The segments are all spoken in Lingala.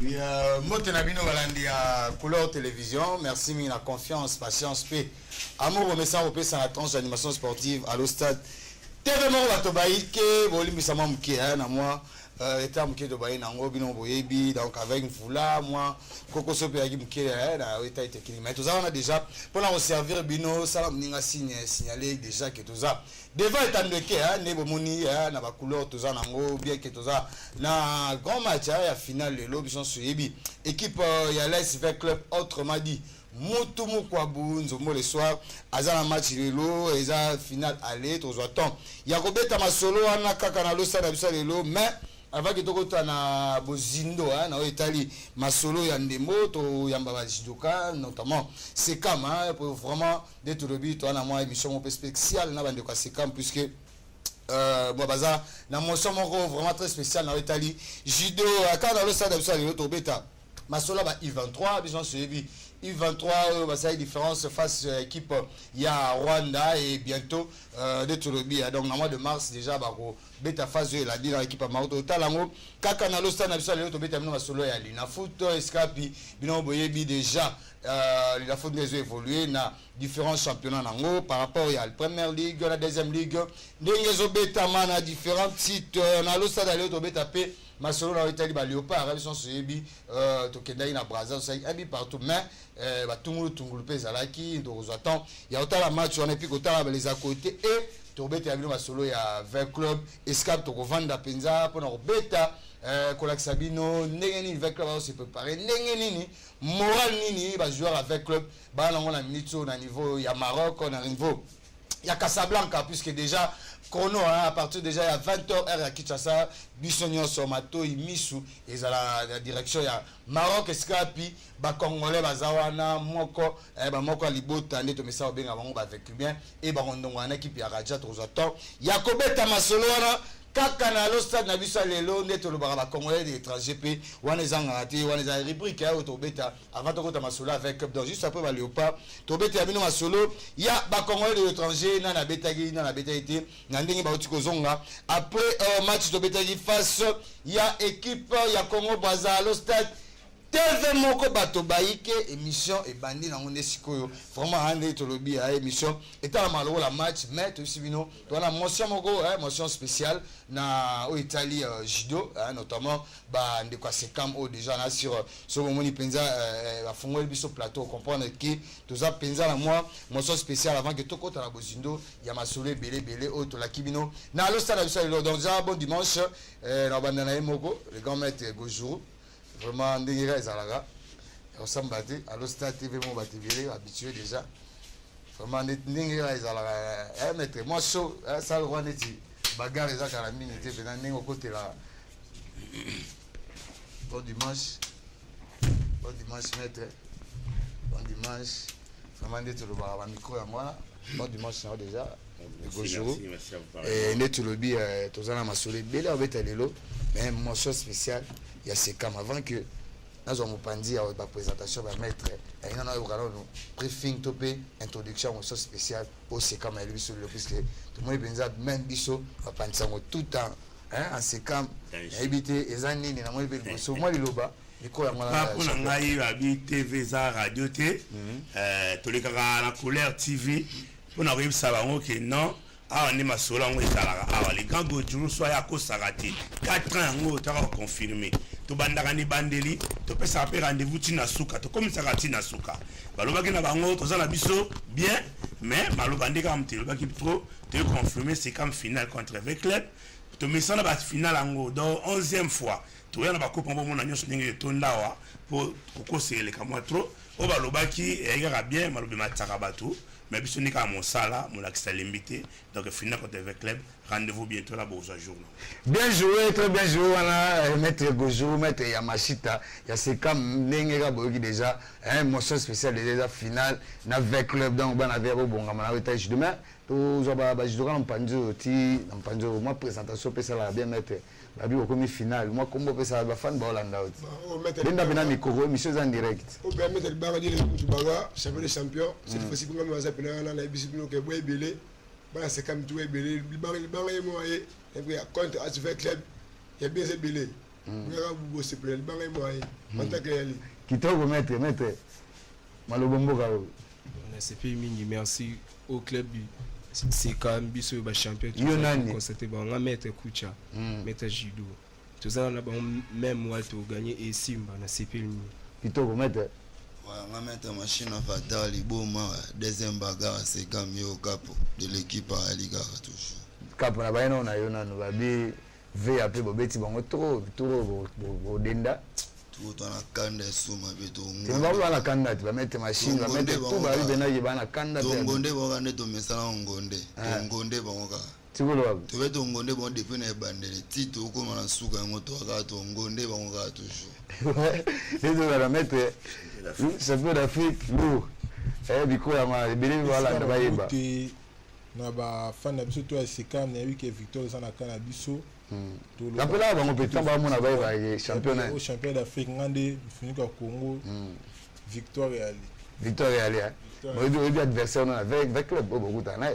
Motenabino Valandi à Couleur Télévision. Merci de la confiance, patience, paix. Amour au message au sans la tranche d'animation sportive à l'Ostade. TV Moro Batobaïke, Bolimbisama Mouké, moi. État Mouké de Baï, Nango, Bino Boyebi, donc avec Mfoula, moi, Coco Sope Agi Mouké, État était climat. Mais tout ça, on a déjà, pour la servir Bino, ça m'a signalé déjà que tout ça. Devant étant de que, Nebo Mouni, na ba couleur, tout ça, Nango, bien que tout ça, na grand match, il y a finale, les lobbies sont sur Ebi. Équipe, il y a l'SV Club, autrement dit. Moutoumou Kwabou, Nzomo le soir, Azana match lelo, Eza finale aller, tout ça. Il y a Robert Tamasolo, Anna Kakanalo, Sadabisa lelo, mais avant que tu na bozindo na Italie masolo ya ndemo to yamba jidoka notamment c'est comme pour vraiment d'être le but on a moi émission un peu spéciale na bande ko c'est comme puisque moi baza na motion vraiment très spécial na Italie judo quand le stade absolu to beta masolo ba I23 besoin suivi I23 ça a une différence face à l'équipe il y a Rwanda et bientôt d'être le but donc dans le mois de mars déjà ba beta phase la dit dans l'équipe Maroto talango kaka na lo stade absolu to beta mino masolo ya lina foot escapi bino boyebi déjà la foot des évolué na différents championnats nango par rapport à la première ligue la deuxième ligue ndengezo beta mana différents sites na lo stade to beta pe masolo na Italie ba Léopard ils sont suivi to kendai na Brazza ça abi partout mais ba tungulu pe zalaki to attend il y a autant la match on est puis autant les à côté et to beta bino masolo ya 20 club escape to vendre penza pour beta Kolak Sabino nengeni avec club va se préparer nengeni moral nini ba joueur avec club ba na ngona minute na niveau ya Maroc on a niveau ya Casablanca puisque déjà chrono à partir déjà à 20h heure à Kinshasa Bissonio Somato Imisu et la direction ya Maroc escapi ba congolais bazawana moko ba moko libota ndeto mesa obenga bango ba vécu bien et ba ndongo na équipe ya Raja Trozaton Yakobeta Masolona kaka na lo stade na biso lelo ndeto lo ba congolais des étrangers pe wana zanga ati wana za rubrique ya autobeta avant de kota masolo avec donc juste après ba Léopard to beta bino masolo ya ba congolais des étrangers na betagi na beta été na ndenge ba utiko zonga après match to betagi face ya équipe ya Congo Brazza lo stade TV moko bato baike émission et bandi na ngonde sikoyo vraiment ande to lobi a émission eta maloko la match mais to sibino to na motion moko motion spéciale na au Italie judo notamment ba ndeko sekam o déjà na sur so moni penza ba fongol biso plateau comprendre que to za penza la moi motion spéciale avant que to kota na bozindo ya masole belé o to la kibino na lo stade biso le donc bon dimanche na banda na moko le grand maître Gojuru vraiment ndengera ezalaga ressemble à l'Ostade TV mon batibélé habitué déjà vraiment ndengera ezalaga maître moi chaud ça le roi neti bagarre ezaka la minute pendant ndengo côté là bon dimanche maître bon dimanche vraiment ndeti le ba micro ya moi bon dimanche déjà bonjour et netu lobi tozana masole belé obeta lelo mais mention spéciale il y a ces camps avant que nous avons pandi à la présentation va mettre il y a un briefing topé introduction au spécial spéciale au ces camps mais lui sur le puisque tout le monde pensa même biso va penser tout le temps en ces camps éviter les années na moi biso moi liloba miko ya ngala pour ngai ba TV za radio T tolekaka na couleur TV pour na rive ça bango que non ah on est masolo on est là ah les grands Gojuru soit ya ko sarati 4 ans ngo ta confirmer to bandaka ni bandeli to pesa pe rendez-vous tina suka to comme ça tina suka baloba ke na bango to za na biso bien mais maloba ndeka mtelo ba ki trop te confirmer c'est comme finale contre avec club to mesana ba finale ngo donc 11e fois to yana ba coupe mbo na nyonso ndenge to ndawa pour kokosele ka moi trop o baloba ki eyaka bien maloba mataka bato mais biso nika mon sala mon accès limité donc finale contre avec club rendez-vous bientôt là pour jour bien joué très bien joué voilà maître Gojo maître Yamashita ya c'est comme ndengera boki déjà un motion spécial déjà finale na avec club donc bana verbo bonga na étage demain to zoba ba jidoka na panzo ti na panzo moi présentation pe ça la bien maître babi au comme finale moi comme pe ça ba fan ba Hollanda linda bina micro émission en direct o bien maître ba dire baga champion cette fois-ci pour moi ça pena na bisibino ke boy belé ba c'est comme tout belé ba moi et puis contre avec club il y a bien c'est belé ngaka bubo sepele banga moi mantaka yali kitoko maître malobombo ka on a CP mingi merci au club c'est quand même biso ba champion constaté ba on a mettre Kucha mettre Jido tout ça on a même moi to gagner et Simba na CP mingi kitoko maître on va mettre machine à fatal liboma deuxième bagarre c'est comme yo capo de l'équipe à Liga toujours capo na baina na yo nanu babi ve apé bobeti bango trop denda tout on a kanda suma beto tu vas voir la kanda tu vas mettre machine va mettre tout ba bena yebana kanda to ngonde ba ngane to mesala ngonde bango ka tikolo wapi to beto ngonde bon depuis na bandele tito ko na suka ngoto ka to ngonde bango ka toujours les deux va mettre champion d'Afrique lourd biko ya ma belé voilà na bayeba na ba fan na biso to SCAM na wiki victoire za na kana biso Rappela bango petit ba mona bayeba championnat au champion d'Afrique ngande finika Congo victoire ya ali moi do adversaire na avec club beaucoup ta na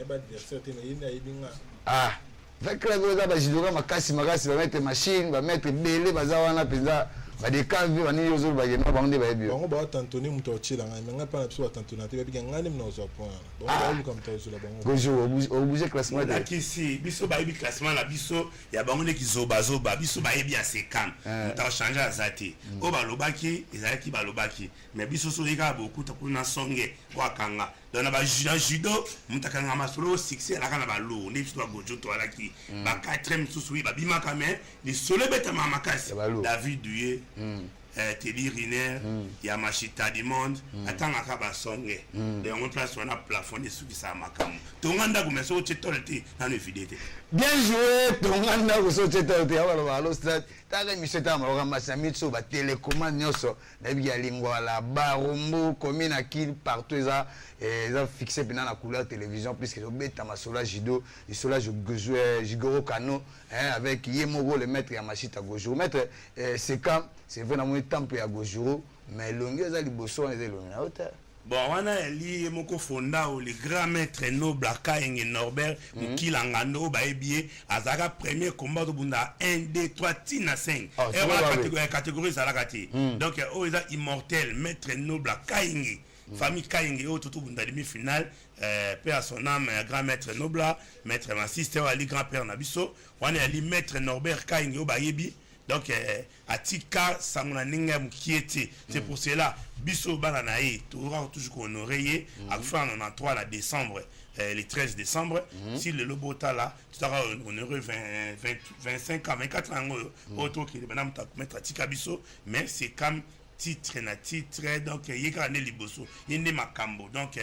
ba adversaire te na yinda yibinga avec club za ba jidoka makasi ba mettre machine ba mettre belé baza wana penza ba de kavi wani yozo ba yena bango de ba yebi bango ba tantoni muto ochila nga nga pa na biso tantona te bika ngane mna ozo point bango ba luka muto ozo la bango bonjour au bouger classement de kisi biso ba yebi classement la biso ya bango ne kizoba biso ba yebi ya sekam muta changer azati o ba lobaki ezalaki ba lobaki mais biso so yika beaucoup ta kuna songe kwa kanga dona ba judo mutaka nga masolo succès la kana ba lo ne biso ba gojo to ala ki ba 4e susu ba bimaka mais ni solo beta mamakasi David Douye Teddy Riner Yamashita du monde atanga ka ba songe de on place on a plafonné sous qui ça makamu tonganda ko meso tolti na no fidete bien joué tonganda ko so tolti aba lo stade taga miseta ma ko masa mitso ba télécommande nyoso na bi ya lingwa la barombo commune akil partout ça ils fixé pendant la couleur télévision puisque ils ont bêta masola judo et cela je jouais Jigoro Kano avec Yemoro le maître Yamashita Gojo maître c'est quand c'est vraiment un temple à Gojuro mais longueur za liboso on est longue à hauteur bon on a li moko fonda o le grand maître noble Kaenge Norbert Mukila Ngando ba ebie azaka premier combat de bunda 1 2 3 tina 5 et catégorie ça la kati donc o eza immortel maître noble Kaenge famille Kaenge o tout bunda demi-finale père à son âme grand maître Nobla maître Massiste ali grand père Nabiso on a li maître Norbert Kaenge o ba yebi donc atika sangona ninga mukiete c'est pour cela biso bana nae toujours honoré à fin 93 la décembre le 13 décembre si le lobota là tu seras honoré 25 ans 24 ans auto qui madame ta mettre atika biso mais c'est comme titre donc yeka ne liboso yende makambo donc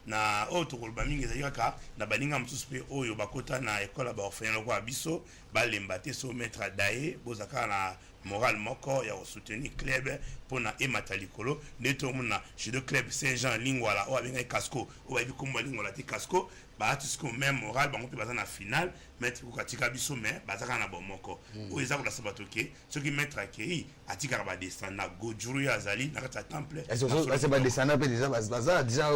na autre kolba mingi zayaka na balinga mtuspe oyo bakota na école ba orphelin ko abiso balemba te so mettre dae bozaka na moral moko ya soutenir club pour na emata likolo neto mona judo club Saint-Jean Lingwala o abenga casco o babi komba Lingwala te casco ba tout ce que même moral bango pe bazana finale mettre ko katika biso mais bazaka na bomoko o ezako la sabatoke ce qui mettre akei atika ba descendre na Gojuru ya zali na kata temple c'est pas descendre pe déjà baza déjà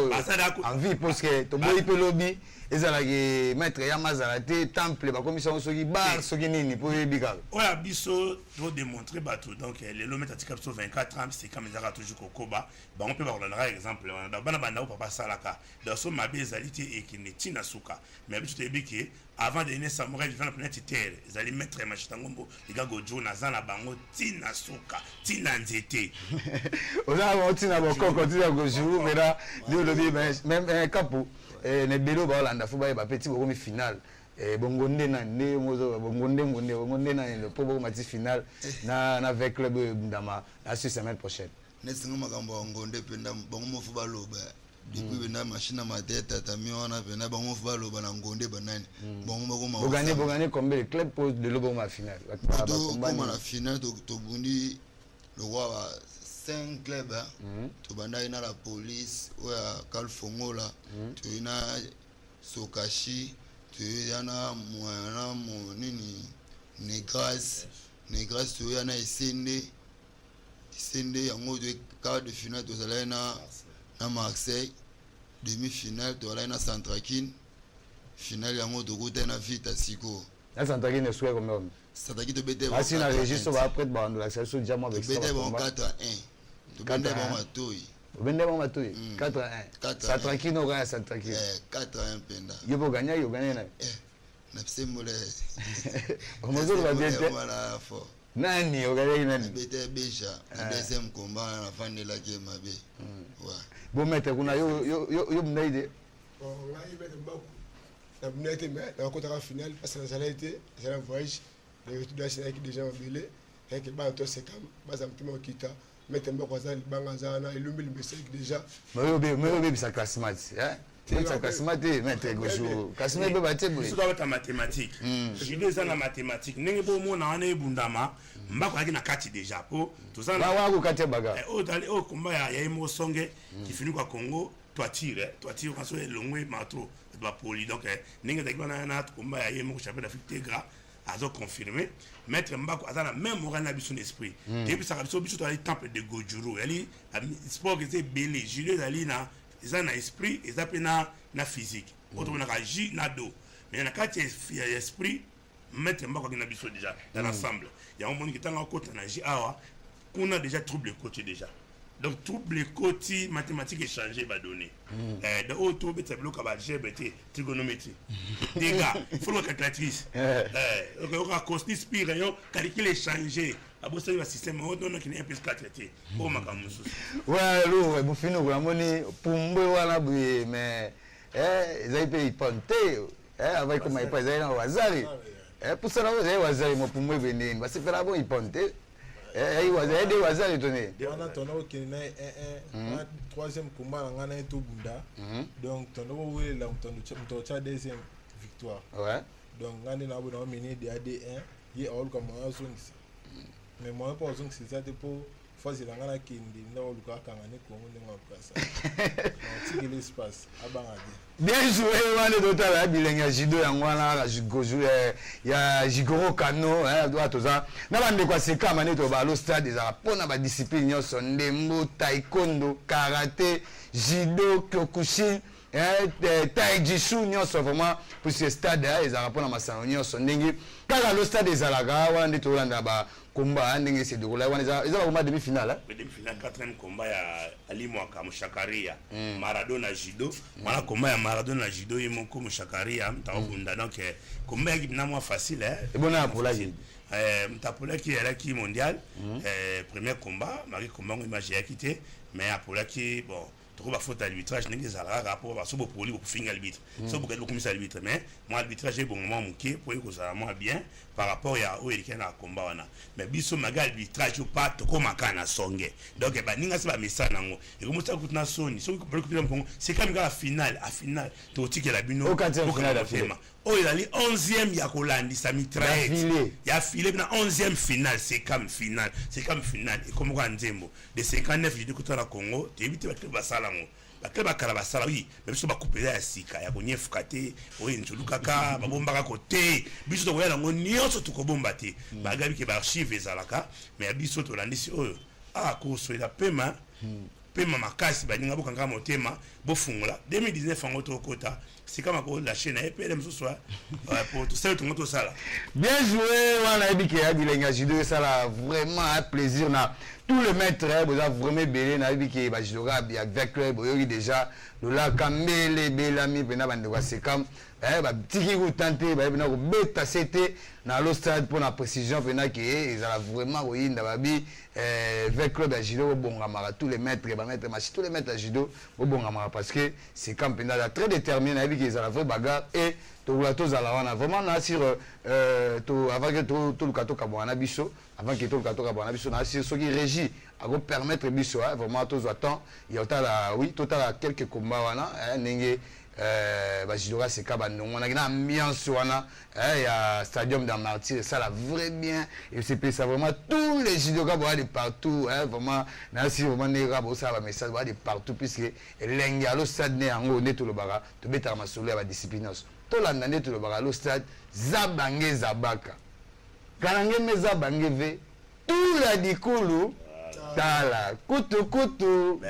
en vie parce que to boyi pe lobby ezala ke mettre ya mazala te temple ba commission soki bar soki nini pour bika o ya biso to démontrer bato donc les lomettes atika biso 24 ans c'est comme ezaka toujours kokoba ba on peut ba rendre exemple na bana bana papa salaka donc so mabe ezalité et qui ne tina suka mais biso te biki avant de venir samouraï vivant la planète terre ils allaient mettre Yamashita Ngombo les gars gojo na zana bango tina suka tina nzete oza ba tina boko continue gojo mais là le lobby même capo ne belo ba Holanda fo ba petit boko mi final bongonde na ne mozo bongonde na le pobo mati final na avec club ndama la semaine prochaine nesinga makambo ngonde penda bongo mofu ba loba depuis bena machine ma tête tami wana bena bango mofu ba loba na ngonde banani bongo bako ma bogane combien de club pose de lobo ma finale comme la finale to bundi le roi 5 clubs to banda ina la police ou ya Kalfongola to ina Sokashi to yana mwana nini Negras to yana Isende yango de quart de finale to zala na Marseille demi-finale to zala na Centrakine finale yango to kota na Vita Siko na Centrakine est combien Sadaki to bete Asi na registre ba après ba ndo la session déjà moi avec ça. Bete bon 4-1. To bete bon matoi. Bende bon matoi 4-1. Ça tranquille no gagner ça tranquille. 4-1 penda. Yo gagner na. Na psemole. On me dit va bien. Voilà fort. Nani o gagner nani? Bete Beja, deuxième combat na fin de la game mabe. Ouais. Bon maître kuna yo mnaide. Bon, là il met beaucoup. La première été mais la rencontre en finale parce que ça a été un voyage les retours de la Sénégal qui déjà embellé et que ba to c'est comme ba ça me quitta mettre mboko kwa zali banga zana ilumbi limesek déjà mais ça classement hein ça classement maître gojo classement be baté boy so doit être mathématique judo ça na mathématique ndenge bo mona wana ebundama mbako yaki na kati déjà po to ça ba wa ko kati baga o dali o komba ya imo songe qui finit kwa Congo toi tire quand so longwe matro doit poli donc ndenge taki bana na komba ya imo champion d'Afrique tegra azo confirmé maître mbako azana même moral na biso esprit et puis ça biso to ali temple de Gojuru ali sport que c'est belé judo ali na ils ont un esprit, ils ont un physique. Autrement, on a agi na do. Mais il y a un esprit, mettre un bac déjà dans l'ensemble. Il y a un monde qui est en côté, on a déjà trouble côté déjà. Donc, trouble côté mathématiques échangées va donner. De haut, tout le tableau qui va GBT, trigonométrie. Des gars, il faut le calculatrice. On a construit spire, calculer échangé. Abo ça le système on donne qui n'est plus traité au makamusu ouais lo bu fino ko amoni pumbe wala bu mais zai pe iponte avec comme ipa zai na wazari pour ça zai wazari mo pumbe benini basi fera bo iponte wazari de wazari tone on a tono qui n'est un troisième combat ngana to bunda donc tono we la tono cha deuxième victoire ouais donc ngani na bo na mini de AD1 yi all comme on a mais moi pas besoin que c'est ça pour faire la ngana kindi na oluka kangane ko ngi ngwa kasa tiki l'espace abangade bien joué wana dotala bilenga judo ya ngwana la jigoju ya jigoro kano doit toza na bande kwa seka mane to ba lo stade za pona ba discipline nyonso ndembo taekwondo karate judo kyokushin taijishu nyonso vraiment pour ce stade ezala pona masano nyonso ndenge kaka lo stade ezalaka wana nde tolanda ba combat ndenge c'est de wana ezala combat demi finale demi finale quatrième combat ya Alimo Akamushakaria Maradona judo wana combat ya Maradona judo yimoko mushakaria mtaobunda donc combat ya na moi facile et bon pour la vie mtapola qui est qui mondial premier combat mari combat image ya quitté mais apola qui bon trop ba faute arbitrage ndenge zala rapport ba so bo poli bo finir arbitre so bo komisa arbitre mais moi arbitrage est bon moment muké pour que ça moi bien par rapport à o elika na combat wana mais biso maga arbitrage pas to ko makana songe donc ba ninga se ba mesa nango et comme ça kutna soni so ko pela mpongo c'est comme la finale à finale to tike la bino au quatrième finale oh il a li 11e ya kolandi sa mitraille ya filé na 11e finale c'est comme finale et comme quoi nzembo de 59 je dis que la Congo tu évite ba sala ngo bakeba kala basala oui mais biso bakupela ya sika ya konyefuka te oyo ntulukaka babombaka kote biso tokoyala ngo nyonso tukobomba te bagabi ke baarchive ezalaka mais biso tolandisi oyo kosoela pema makasi baninga bokanga motema bofungola 2019 ango tokota c'est commeako la chaîne EPLM ce soir pour tout ça tout le monde ça bien joué wana ebike ya bilenga judo ça là vraiment un plaisir na tout le maître vous a vraiment belé na ebike ba judo avec club oyo déjà le la kambele belami pena bande kwa sekam ba tiki ku tenter ba pena ko beta c'était na lo stade pour la précision pena que ils a vraiment oyinda babi avec club ya judo bongamara tous les maîtres ba maître match tous les maîtres ya judo bongamara parce que c'est comme pena très déterminé na ebike ils a la vraie bagarre et to la tozala wana vraiment na sur to avant que to le kato kabwana biso avant que to le kato kabwana biso na sur ce qui régit à go permettre biso vraiment to attend il y a la oui total quelques combats wana ndenge ba jidora c'est kaba ndongo na ambiance wana il y a stadium dans Martyr ça la vrai bien et c'est ça vraiment tous les judokas de partout vraiment na si vraiment ne rabo ça ba message de partout puisque lenga lo stade ne yango ne to le bara to betara masolo ya ba discipline tolanda nde tolobaka lo stade zabange zabaka kalange me zabange ve tula dikulu tala kutu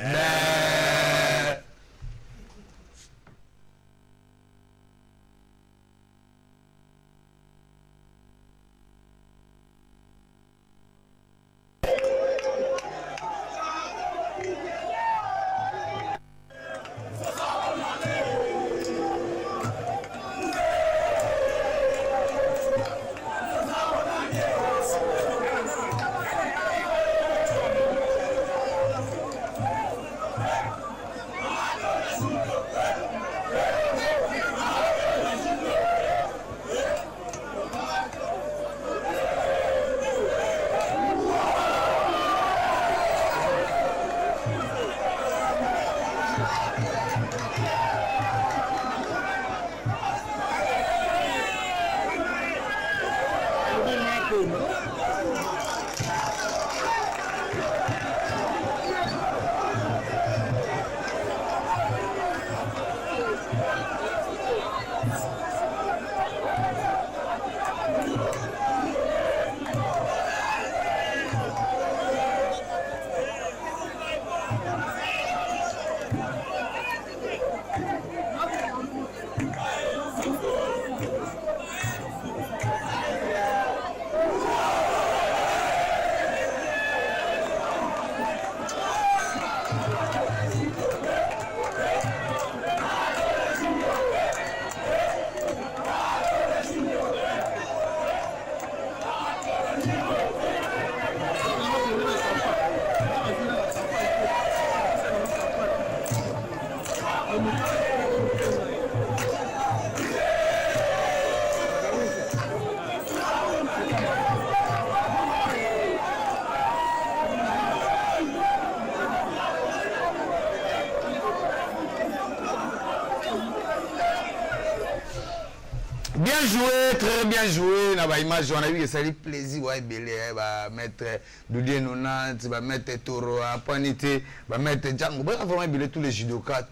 très bien joué. On a image, on a vu que ça lui plaisir, ouais, belé, va mettre Doudien Nonant, va mettre Toro, Panité, va mettre Django. Va vraiment belé tous les judokas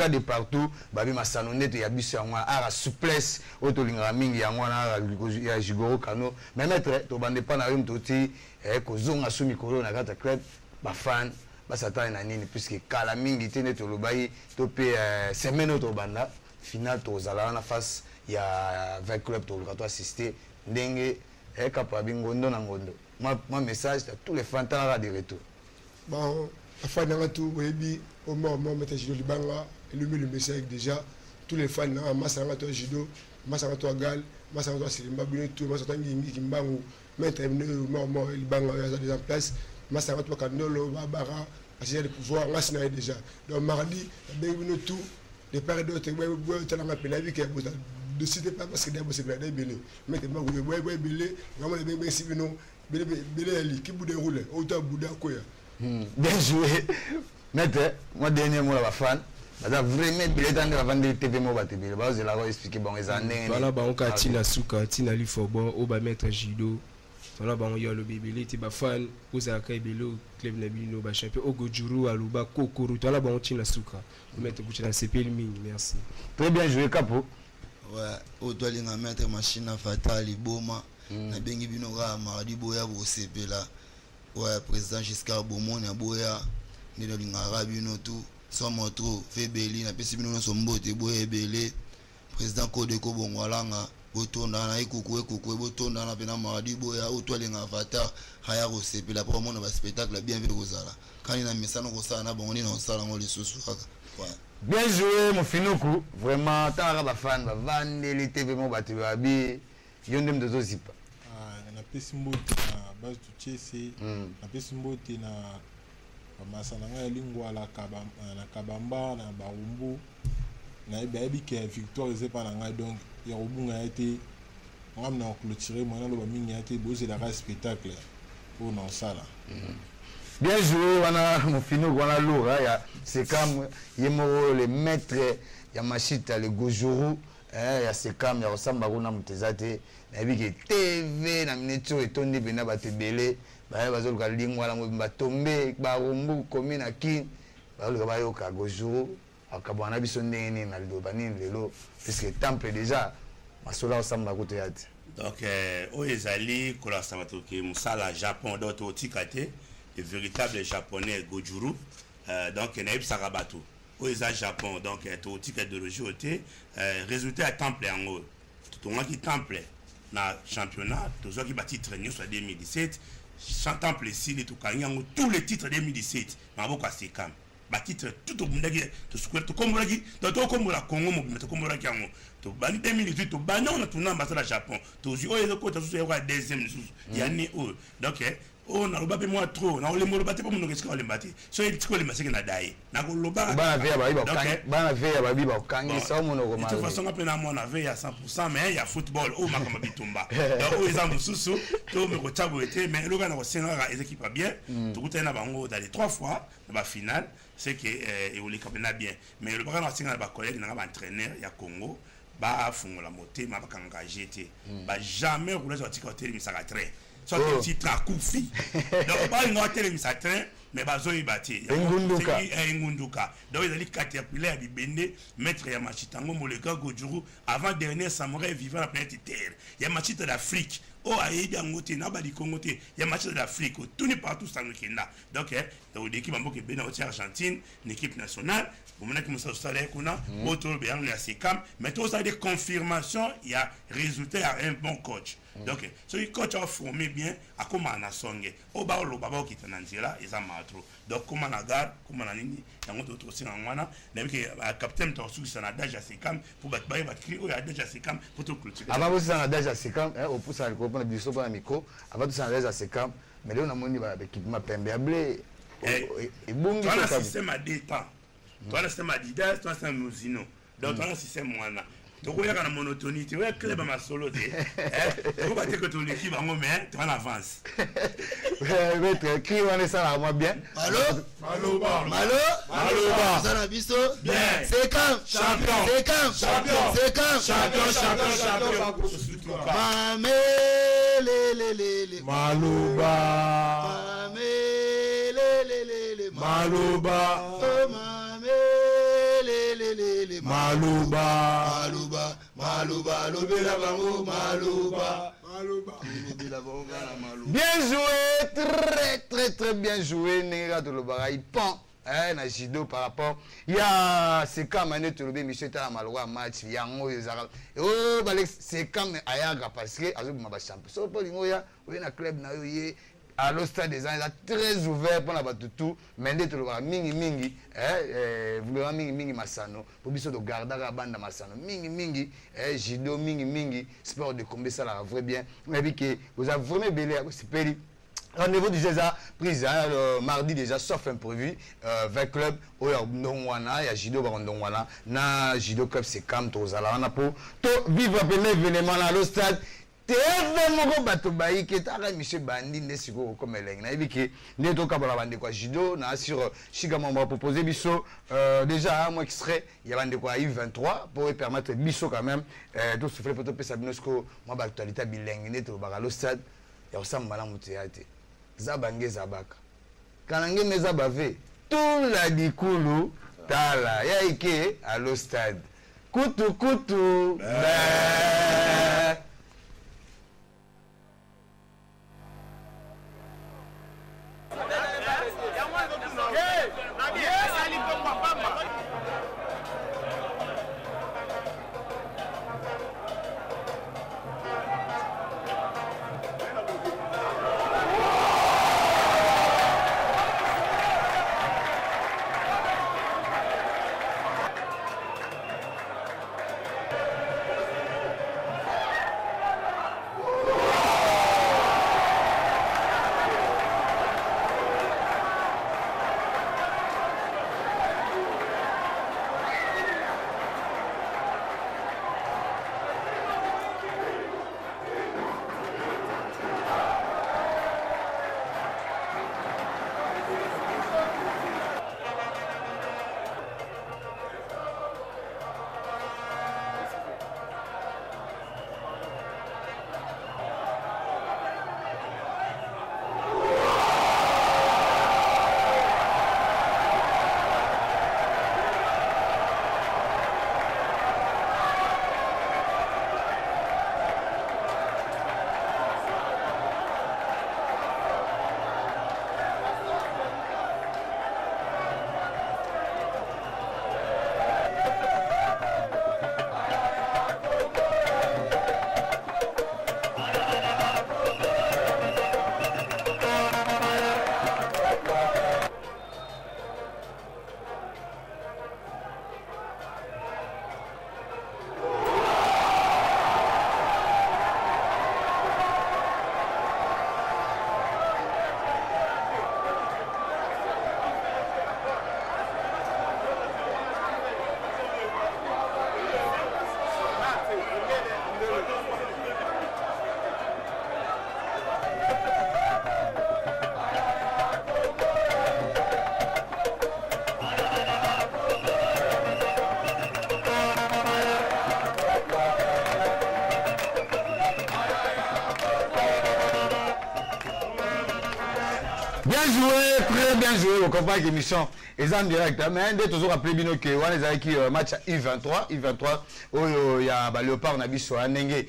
de partout. Va bien Massanonete, il y a bis en moi, à la souplesse, autolingaming, il y a moi, il y a Jigoro Kano. Mais mettre, tu vas ne pas n'arriver toti, kozonga sous micro, on a gâté club, va fan. Basata na nini puisque kala mingi tene to lobai to pe semaine auto banda final to zala na face ya 20 clubs to to assister ndenge kapa bingondo na ngondo moi message à tous les fans tara de retour bon afin na tout webi au moment mettre judo libanga illumine le message déjà tous les fans na masanga to judo masanga to gal masanga to silimba bino tout masanga ngi kimbangu mettre le moment libanga ya déjà en place masanga to kandolo babara j'ai le pouvoir national déjà donc mardi benvenu tout les pères d'autres tu l'as appelé la vie que de citer pas parce que d'abord c'est bien belé maintenant vous voyez belé vraiment les bien si nous belé ali qui bout de rouler autant bouda quoi bien joué maître moi dernier mot la fan vraiment belé dans la vendre TV mo ba TV ba je la expliquer bon les années voilà ba on ka tina suka tina li fo bon o ba mettre judo voilà bon yo le bébé ti ba fan oza ka belo club na bino ba champion ogojuru aluba kokoro voilà bon tina suka on mettre kuchina CP mini merci très bien joué Capo ouais o doit linga mettre machine fatale boma na bengi bino ga mardi boya bo CP là ouais président Giscard Beaumont na boya ni do linga ga bino tout so moto fait beli na pesi bino no so mbote boya belé président Kodeko Bongwalanga botonda na ikuku botonda na pena mardi boya otolinga avatar haya ko sepela pour mon spectacle bien vu kozala quand il a mis ça no kosala na bongoni na osala ngo lisusu kaka bien joué mon finuku vraiment tanga ba fan ba vandeli TV mo batu babi yondem de zozipa na pesi mbote na base du Chelsea na pesi mbote na masana nga lingwa la kabamba na baumbu na ebi ke victoire c'est pas na donc ya robunga été on a clôturé moi le mingi été bosé la spectacle pour non ça là bien joué wana mofino wana loura ya c'est comme yemo le maître ya machita le gojuru ya c'est comme ya osamba kuna mtezate na ebi ke TV na minetso etondi bena batebele ba bazoluka lingwa la mobimba tombe ba rombu commune akin ba luka ba yoka gojuru akabwana biso ndenge na lidoba nini lelo puisque temple déjà masola osamba kote yati donc oyezali kola samatoke musala Japon d'auto tikate le véritable japonais Gojuru donc na ibsaka bato oyeza Japon donc to tikate de lojoté résultat temple yango tongaki temple na championnat tozo ki ba titre nyuso 2017 temple ici les tukanyango tous les titres 2017 maboko asekam ba titre tout au monde to square to kombolaki to kombola Congo mo to kombolaki yango to bani 2018 to bana on a tourné ambassade Japon to zi oyo ko to so ya deuxième yani o donc on a loba pe moi trop na ole mo loba te po mo ngeska ole mbati so e tiko le maseke na dai na ko loba bana via ba iba kangi bana via ba biba kangi sa mo no ko ma de toute façon après na mo na via à 100% mais il y a football o makama bitumba donc o eza mususu to me ko tabo été mais le gars na ko senga les équipes bien to kutana bango dans les 3 fois na ba finale c'est que et oli kapena bien mais le bagana singa ba collègue na ba entraîneur ya Congo ba fungola motema ba engagé té ba jamais rouler sur TikTok misaka très soit un titre à Koufi donc pas une hôtel misaka mais ba zoyi bati ngunduka donc ils ali caterpillar bibende maître ya machitango moleka Gojuru avant dernier samouraï vivant la planète Terre ya machita d'Afrique oh ayebi angote na ba di Congo te ya machita d'Afrique tout n'est partout sans Kenya donc l'équipe mboke bena au Argentine une équipe nationale pour mener comme ça salaire qu'on a autour bien on a ces cam mais tout ça des confirmations il y a résultat il y a un bon coach donc so le coach a formé bien à comment na songe au ba lo baba qui tananzela et ça matro donc comment na gar comment na nini yango to aussi na mwana na que capitaine to sous na daja ces cam pour ba crier o ya daja ces cam pour to clôturer avant vous na daja ces cam au pour ça ko na biso ba micro avant tout ça na daja ces cam mais là on a moni ba équipement pembeable et bon système à deux temps toi le système Adidas toi c'est Muzino donc toi le système mwana tokoyaka na monotonie te oya club ya masolo te tokoka te ke toleki bango mais toa na avance maître cri wana esalaka mwa bien Malo Zana biso Bien. C'est comme Champion. C'est comme Champion. C'est comme champion Mamé les Maluba. Mamé les Maluba. Oh mamé les Maluba. Maluba lobela bango Maluba bien joué très bien joué nenga tolobaka ipon na judo par rapport ya seka mane tolobi monsieur tala malwa match yango ezaka oh balex seka me ayaga parce que azobima ba champion so po lingo ya oye na club na yo ye à l'Ostade des Anges très ouvert pour la batutu mais nde tolobaka mingi vraiment mingi masano po biso to gardaka banda masano mingi judo mingi sport de combat ça la vrai bien mais puis que vous avez vraiment belé sepeli. Rendez-vous du César, prise le mardi déjà, sauf imprévu, 20 clubs, il y a Ndongwana, il y a Jido Barondongwana, na Jido Club c'est Kam, Tozala, on a pour vivre un événement à l'Ostade. TV moko bato bayi ke taka monsieur Bandi ne siko comme eleng na ebiki ne to kabala bande kwa judo na sur Chigama va proposer biso déjà un extrait il y a bande kwa U23 pour permettre biso quand même de souffler pour to Sabinosco moi ba actualité bilingue ne to ba l'Ostade ya osamba na muteate zabange zabaka kanange meza bave tout la dikulu tala ya ike à l'Ostade kutu Bien joué, très bien joué, vous comprenez l'émission est en direct. Mais dès toujours rappelé bien que on est avec match U23, il y a Léopard Nabi sur Nenge,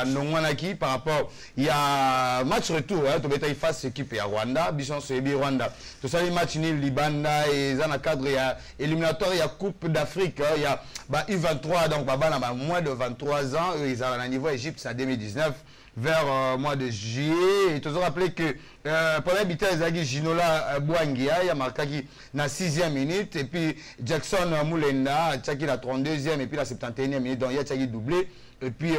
Nongwanaki par rapport il y a match retour, tu vas face équipe à Rwanda, Bison Sebi Rwanda. Tout ça les matchs nil Libanda et dans le cadre il y a éliminatoire, il y a Coupe d'Afrique, il y a U23 donc na moins de 23 ans, ils ont un niveau Égypte c'est en 2019. Vers mois de juillet. Et toujours rappelé que pendant l'habitat, Zagi Ginola Bouangia, il a marqué na 6e minute. Et puis Jackson Moulenda, Tchaki la 32e et puis la 71e minute. Donc il y a Tchaki doublé. Et puis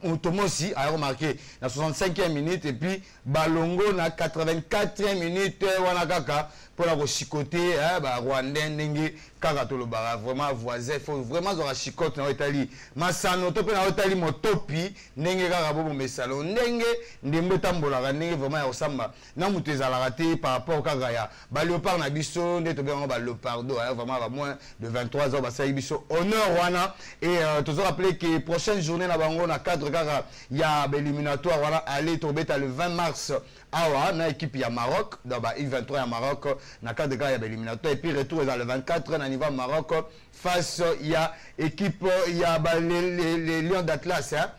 Mutomosi a remarqué la 65e minute. Et puis Balongo na 84e minute. Wanakaka. pour la chicoter Rwandais ndenge kaka tolobara vraiment voisin faut vraiment za chicote na Italie masano to pe na Italie motopi ndenge kaka bo mesalo ndenge ndembe tambola ndenge vraiment ya osamba na mutu ezalaka te par rapport kaka ya ba léopard na biso nde to benga ba léopardo vraiment ba moins de 23 ans ba sa biso honneur wana et toujours rappeler que prochaine journée na bango na cadre kaka ya éliminatoire voilà aller tomber le 20 mars awa na équipe ya Maroc dans ba U23 ya Maroc na cadre kaka ya éliminatoire et puis retour dans le 24 na niveau Maroc face il y a équipe il y a les Lions d'Atlas hein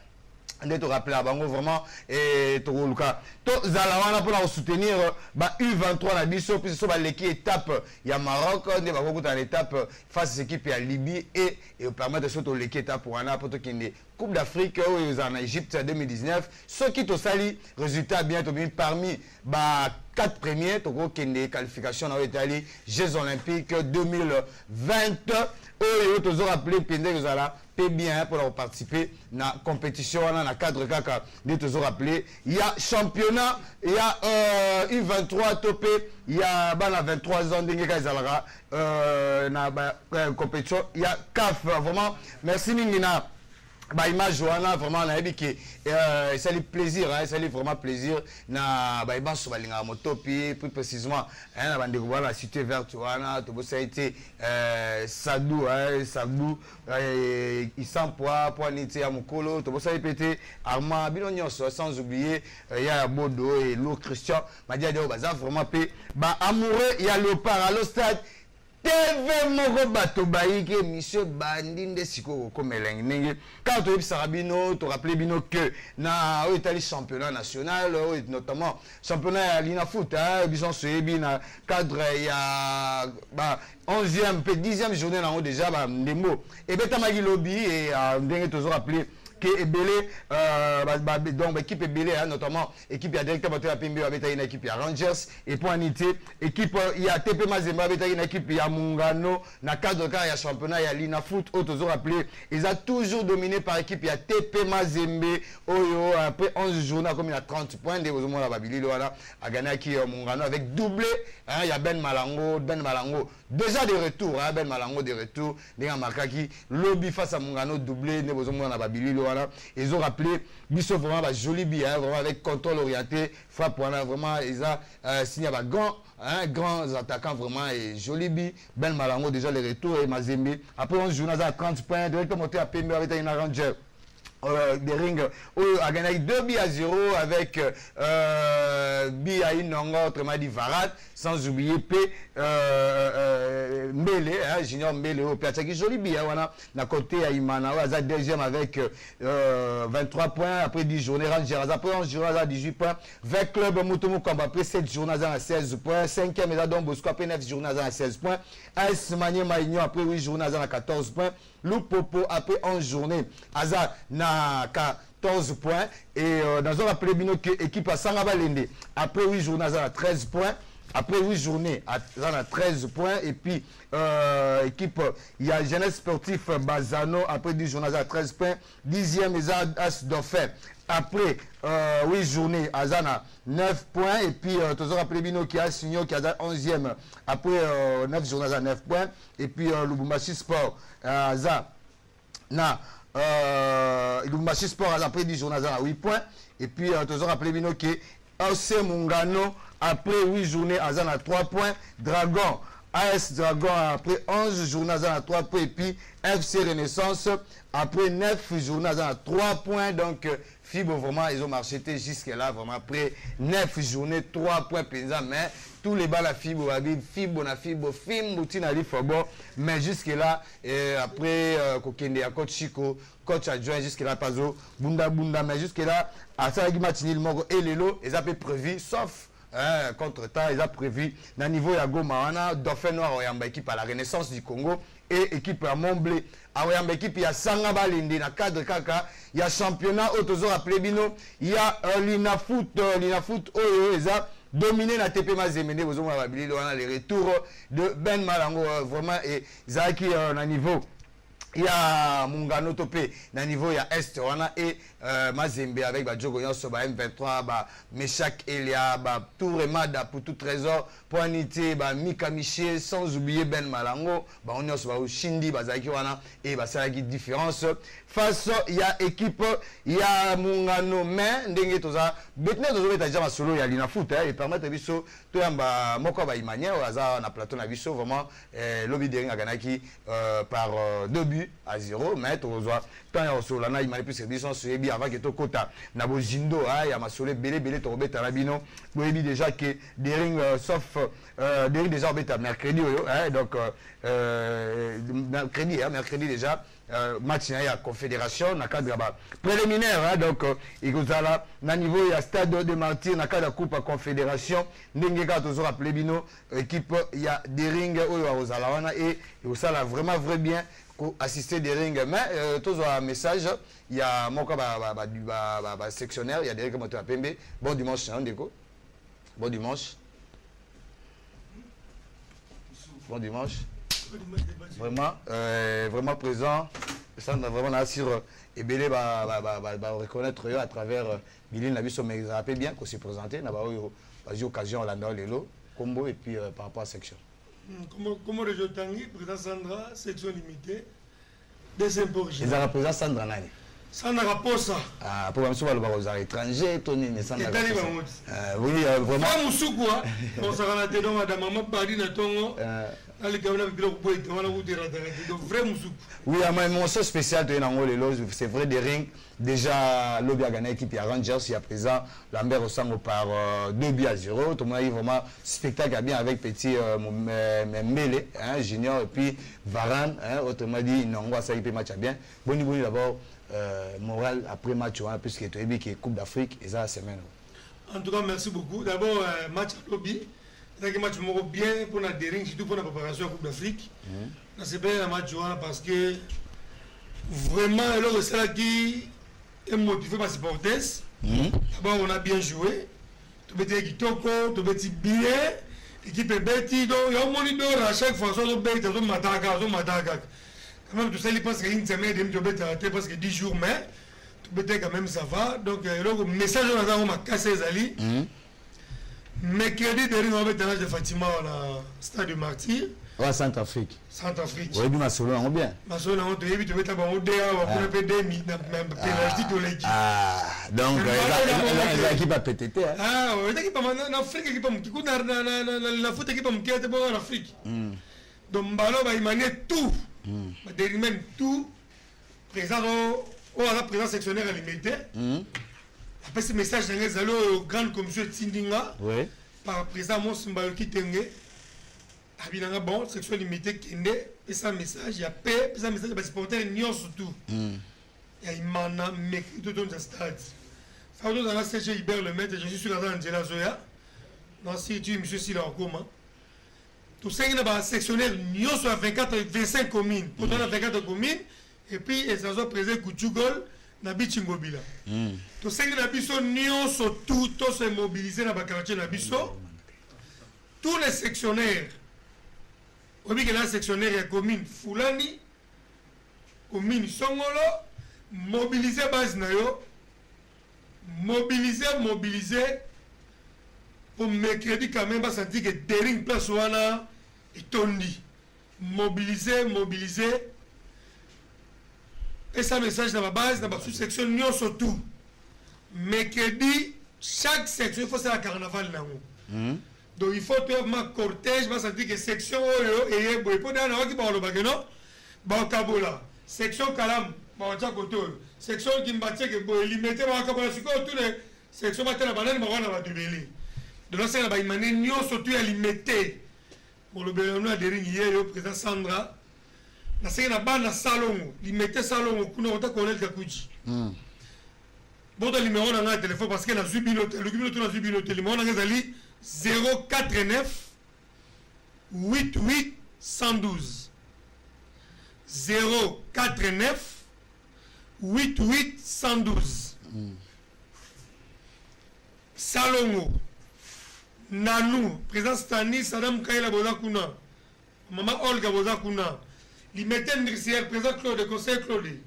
de te rappeler à bango vraiment et to luka to zalawana pour soutenir ba U23 na biso puis so ba l'équipe étape ya Maroc ne ba ko l'étape face à l'équipe ya Libye et permettre surtout l'équipe étape pour ana pour to kinde Coupe d'Afrique en Égypte 2019 ceux qui to sali résultat bien to bien parmi ba 4 premiers to ko kinde qualification na Italie Jeux olympiques 2020 et toujours rappeler pende zala bien pour leur participer na compétition dans le cadre kaka de toujours rappeler il y a championnat il y a U23 topé il y a 23 ans dingue kazalaka na compétition il y a CAF vraiment merci Ningina ba image wana vraiment na yebi que ça lui plaisir hein ça lui vraiment plaisir na ba ibanso balinga motopi plus précisément na bande ko la cité verte wana to bo ça a été Sadou hein Sadou il sent poids nité ya mukolo to bo ça pété Armand Bilonyo sans oublier il y a Bodo et Lou Christian Madia de baza vraiment pe ba amoureux il y a Léopard à l'Stade TV moko bato baïke monsieur bandinde siko comme l'engenge quand tu es sarabino tu rappelles bino que na Italie championnat national notamment championnat Lina foot hein bison sebi na cadre ya ba 11e pe 10e journée là déjà ba ndemo et beta magi lobby et ndenge toujours rappelé que Ebele donc équipe Ebele notamment équipe ya directeur bato ya Pembe avec une équipe ya Rangers et pour unité équipe ya TP Mazembe avec une équipe ya Mungano na cadre car ya championnat ya Lina foot toujours rappelé ils ont toujours dominé par équipe ya TP Mazembe oyo après 11 journées comme il a 30 points de besoin la Babili voilà a gagné qui Mungano avec doublé il y a Ben Malango déjà de retour Ben Malango de retour des Makaki lobby face à Mungano doublé de besoin la Babili voilà ils ont rappelé biso vraiment ba joli bien vraiment avec contrôle orienté frappe vraiment ils ont signé ba grands attaquants vraiment et joli bi Ben Malango déjà le retour et Mazembe après 11 journées à 30 points directement monté à Pembe avec une Ranger des rings a gagné 2-0 avec Biaï Nongo autrement dit Varat sans oublier P Mbele Junior Mbele au Piazza qui joli bien voilà na côté à Imana Waza deuxième avec 23 points après 10 journées Rangers après 11 journées à 18 points 20 clubs Mutomo Kamba après 7 journées à 16 points 5e et Don Bosco après 9 journées à 16 points AS Maniema Maignon après 8 journées à 14 points Lupopo après 11 journées Aza na 14 points et dans un après bino équipe à Sangabalende après 8 journées à 13 points après 8 journées à 13 points et puis équipe il y a Jeunesse Sportif Bazano après 10 journées à 13 points 10e As Dauphin après 8 journées à Zana 9 points et puis toujours après Bino qui a signé qui a 11e après 9 journées à 9 points et puis Lubumbashi Sport Za na Lubumbashi Sport après 10 journées à 8 points et puis toujours après Bino qui AC Mungano après 8 journées à 3 points Dragon AS Dragon après 11 journées à 3 points et puis FC Renaissance après 9 journées à 3 points donc Fibo vraiment ils ont marché jusque là vraiment après 9 journées 3 points pesants mais tous les balles à Fibo na Fibo Tinali Fobo mais jusque là après Kokende à coach Chico coach adjoint jusque là Pazo Bunda mais jusque là à Saragi Matinil Mogo et Lelo ils avaient prévu sauf contre-temps ils ont prévu na niveau ya Goma wana Dauphin Noir oyamba équipe à la Renaissance du Congo et équipe à Montblé oyamba équipe ya Sanga Balende na cadre kaka ya championnat autozo appelé bino il y a Lina foot oyo eza dominé na TP Mazembe bozo mwa babili wana les retours de Ben Malango vraiment et Zaki na niveau il y a Mungano Topé na niveau ya Est wana et Mazembe avec Badjogo Nyonso ba M23 ba Meshak Elia ba Tour Mada pour tout trésor Poinité ba Mika Miché sans oublier Ben Malango ba on Nyonso ba Shindi ba Zaki wana et ba salaki différence face il y a équipe il y a Mungano mais ndenge toza betne tozo beta jama solo ya lina foot et permettre biso to yamba moko ba imanya aza na plateau na biso vraiment lobby de ringa ganaki par 2 buts à 0 mais tozoa tant ya solo na imani plus service sur ebi avant que to kota na bozindo ya masolo belé to beta rabino boyebi déjà que des rings sauf des rings déjà beta mercredi donc mercredi déjà match il y a confédération na cadre préliminaire donc il y a na niveau il y a stade de Martyr na cadre coupe confédération ndenge ka toujours rappeler bino équipe il y a des rings au Zalawana et ça là vraiment vrai bien assister des rings mais toujours un message il y a mon sectionnaire il y a des rings comme tu as pembe bon dimanche ndeko bon dimanche vraiment présent ça on a vraiment sur et belé reconnaître à travers Billy Nabiso mais rappelle bien qu'on s'est présenté n'a pas eu occasion là dans les lots combo et puis par rapport à section comment le Tanguy président Sandra section limitée deuxième position ils ont représenté Sandra nani Sandra Raposa pour même souvent le bar aux étrangers Tony ne Sandra oui vraiment Moussoukwa on s'en a été dans madame maman Paris na tongo oui, ma émotion spéciale c'est vrai des rings déjà l'Obi a gagné équipe à Rangers il y a présent Lambert ressemble par 2 buts à 0 tout le monde vraiment spectacle bien avec petit Mbele junior et puis Varane autrement dit non on va ça il match bien boni d'abord moral après match puisque tu as dit que Coupe d'Afrique et ça la semaine en tout cas merci beaucoup d'abord match à Lobby c'est un match bien pour la déring, surtout pour la préparation à la Coupe d'Afrique. C'est bien un match parce que vraiment, c'est là qui est motivé par les supporters. D'abord, on a bien joué. Tu peux dire tu peux dire bien. L'équipe est bête. Il y a un moniteur à chaque fois. On bête, on m'attaque. Quand même, tout ça, il pense qu'une semaine, tu peux être parce que 10 jours, mais tu peux dire quand même ça va. Donc, le message, on a cassé les alliés. Mercredi dernier, on avait un de Fatima au stade de Martyr. Ouais, Centrafrique. Centrafrique. Oui, ma solo on bien. Ma solo on te dit tu mets on dé on peut des mi même pénalty de l'équipe. Ah, donc l'équipe a PTT. Ah, ouais, l'équipe en Afrique équipe qui coûte la foot équipe qui est bon en Afrique. Donc ballon va imaginer tout. Va dérimer tout. Présent au la présence sectionnaire limité. Après ce message dans les allo grande commission Tindinga. Oui. Par président Monsumbayo Kitenge. Abinanga bon section limitée Kende et ça message il y a paix, ça message ba supporter nion surtout. Il y a imana mec tout dans le stade. Ça dans la CG Hubert le maître, je suis sur la Angela Zoya. Non si tu monsieur Sila en coma. Tout ça il y a sectionnaire nion sur 24 25 communes. Pour dans 24 communes et puis et ça soit présent Kuchugol na Bichingobila. Tout ça il y a biso nion sur tout se mobiliser na ba quartier na biso. Tous les sectionnaires oui, que la sectionnaire est commune Fulani, commune Songolo, mobiliser base nayo, mobiliser pour mercredi quand même, parce que que Dering place wana et tondi, mobiliser, et ça message dans ma base, dans ma sous-section, nous surtout, mercredi, chaque section, il faut faire un carnaval nango. Donc il faut faire ma cortège, parce que section et pour dans qui parle pas non, ba kabola, section kalam, ba cha koto, section kimbatie que bo limiter ba kabola sur tous les sections matin la banane ba wana ba dubeli. De là c'est la ba imane nyo surtout à limiter. Pour le belon na dering hier le président Sandra. Na c'est na ba na salon, limiter salon kuna ota kolel kakuchi. Bon le numéro na téléphone parce que na zubino, le numéro na zubino téléphone na ngazali 089 88 112 089 88 112 Salongo Nanou président Stanis Sadam Kaila Bozakuna Maman Olga Bozakuna Limete Ndrisier, président Claude, conseil Claude,